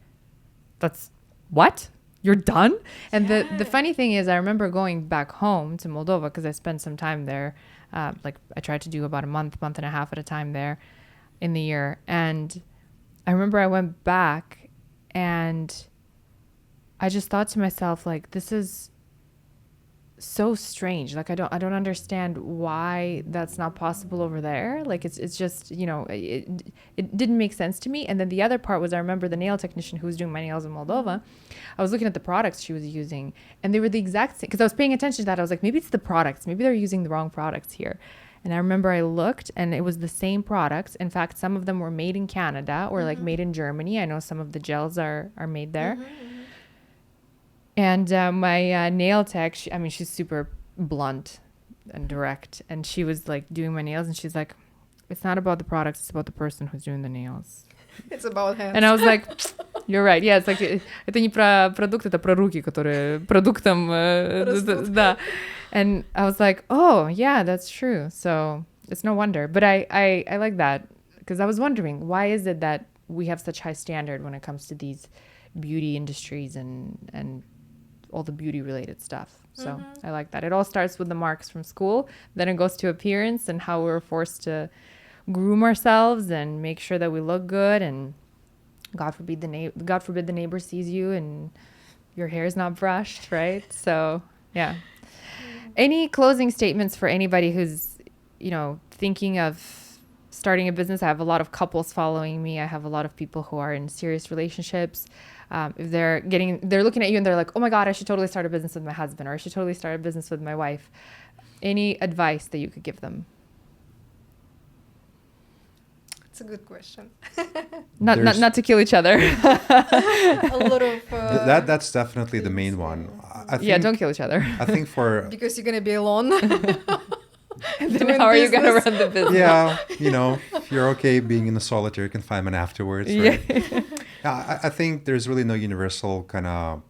Speaker 3: that's what? You're done? And the funny thing is, I remember going back home to Moldova because I spent some time there. Like I tried to do about a month and a half at a time there in the year. And I remember I went back and I just thought to myself, like, this is so strange. Like I don't understand why that's not possible over there. Like it's just, it didn't make sense to me. And then the other part was, I remember the nail technician who was doing my nails in Moldova, I was looking at the products she was using and they were the exact same, because I was paying attention to that. I was like, maybe it's the products, maybe they're using the wrong products here. And I remember I looked and it was the same products. In fact, some of them were made in Canada or like made in Germany. I know some of the gels are made there. And my nail tech, she's super blunt and direct. And she was like doing my nails and she's like, it's not about the products, it's about the person who's doing the nails.
Speaker 4: It's about hands.
Speaker 3: And I was like, you're right. Yeah, it's like, это не про продукт, это про руки, которые продуктом, да. And I was like, oh, yeah, that's true. So it's no wonder. But I like that because I was wondering, why is it that we have such high standard when it comes to these beauty industries and all the beauty related stuff. So I like that. It all starts with the marks from school, then it goes to appearance and how we're forced to groom ourselves and make sure that we look good, and God forbid the neighbor sees you and your hair is not brushed, right? So yeah. Any closing statements for anybody who's thinking of starting a business? I have a lot of couples following me. I have a lot of people who are in serious relationships. If they're looking at you and they're like, oh my God, I should totally start a business with my husband, or I should totally start a business with my wife. Any advice that you could give them?
Speaker 4: It's a good question.
Speaker 3: Not to kill each other.
Speaker 4: A lot of
Speaker 1: that's definitely the main one. I think,
Speaker 3: don't kill each other.
Speaker 1: I think
Speaker 4: because you're gonna be alone.
Speaker 3: Then how are you gonna run the business?
Speaker 1: Yeah, if you're okay being in the solitary confinement afterwards, right? I think there's really no universal kind of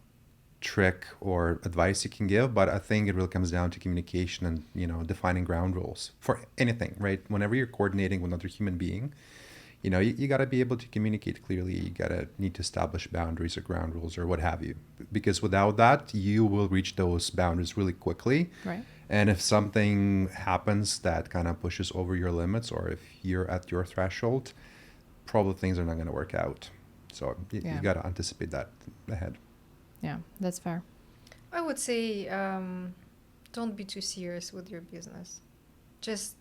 Speaker 1: trick or advice you can give, but I think it really comes down to communication and defining ground rules for anything, right? Whenever you're coordinating with another human being, you got to be able to communicate clearly. You need to establish boundaries or ground rules or what have you, because without that, you will reach those boundaries really quickly.
Speaker 3: Right.
Speaker 1: And if something happens that kind of pushes over your limits, or if you're at your threshold, probably things are not going to work out. So you got to anticipate that ahead.
Speaker 3: Yeah, that's fair.
Speaker 4: I would say don't be too serious with your business. Just,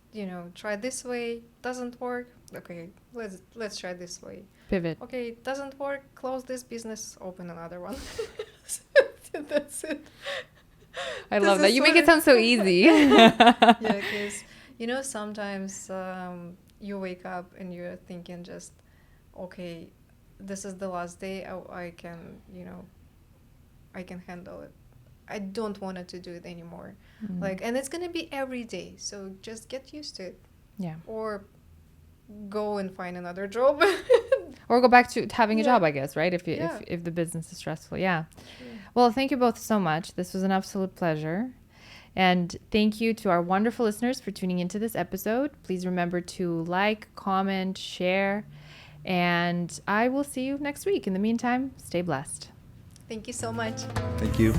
Speaker 4: try this way. Doesn't work. Okay, let's try this way.
Speaker 3: Pivot.
Speaker 4: Okay, doesn't work. Close this business. Open another one. That's it.
Speaker 3: I love that. You make it sound so easy.
Speaker 4: Yeah, because sometimes you wake up and you're thinking just, okay, this is the last day. I can handle it. I don't want to do it anymore. And it's gonna be every day. So just get used to it.
Speaker 3: Yeah.
Speaker 4: Or go and find another job.
Speaker 3: Or go back to having a job, I guess, right? If the business is stressful. Yeah. Well, thank you both so much. This was an absolute pleasure. And thank you to our wonderful listeners for tuning into this episode. Please remember to like, comment, share, and I will see you next week. In the meantime, stay blessed.
Speaker 4: Thank you so much.
Speaker 1: Thank you.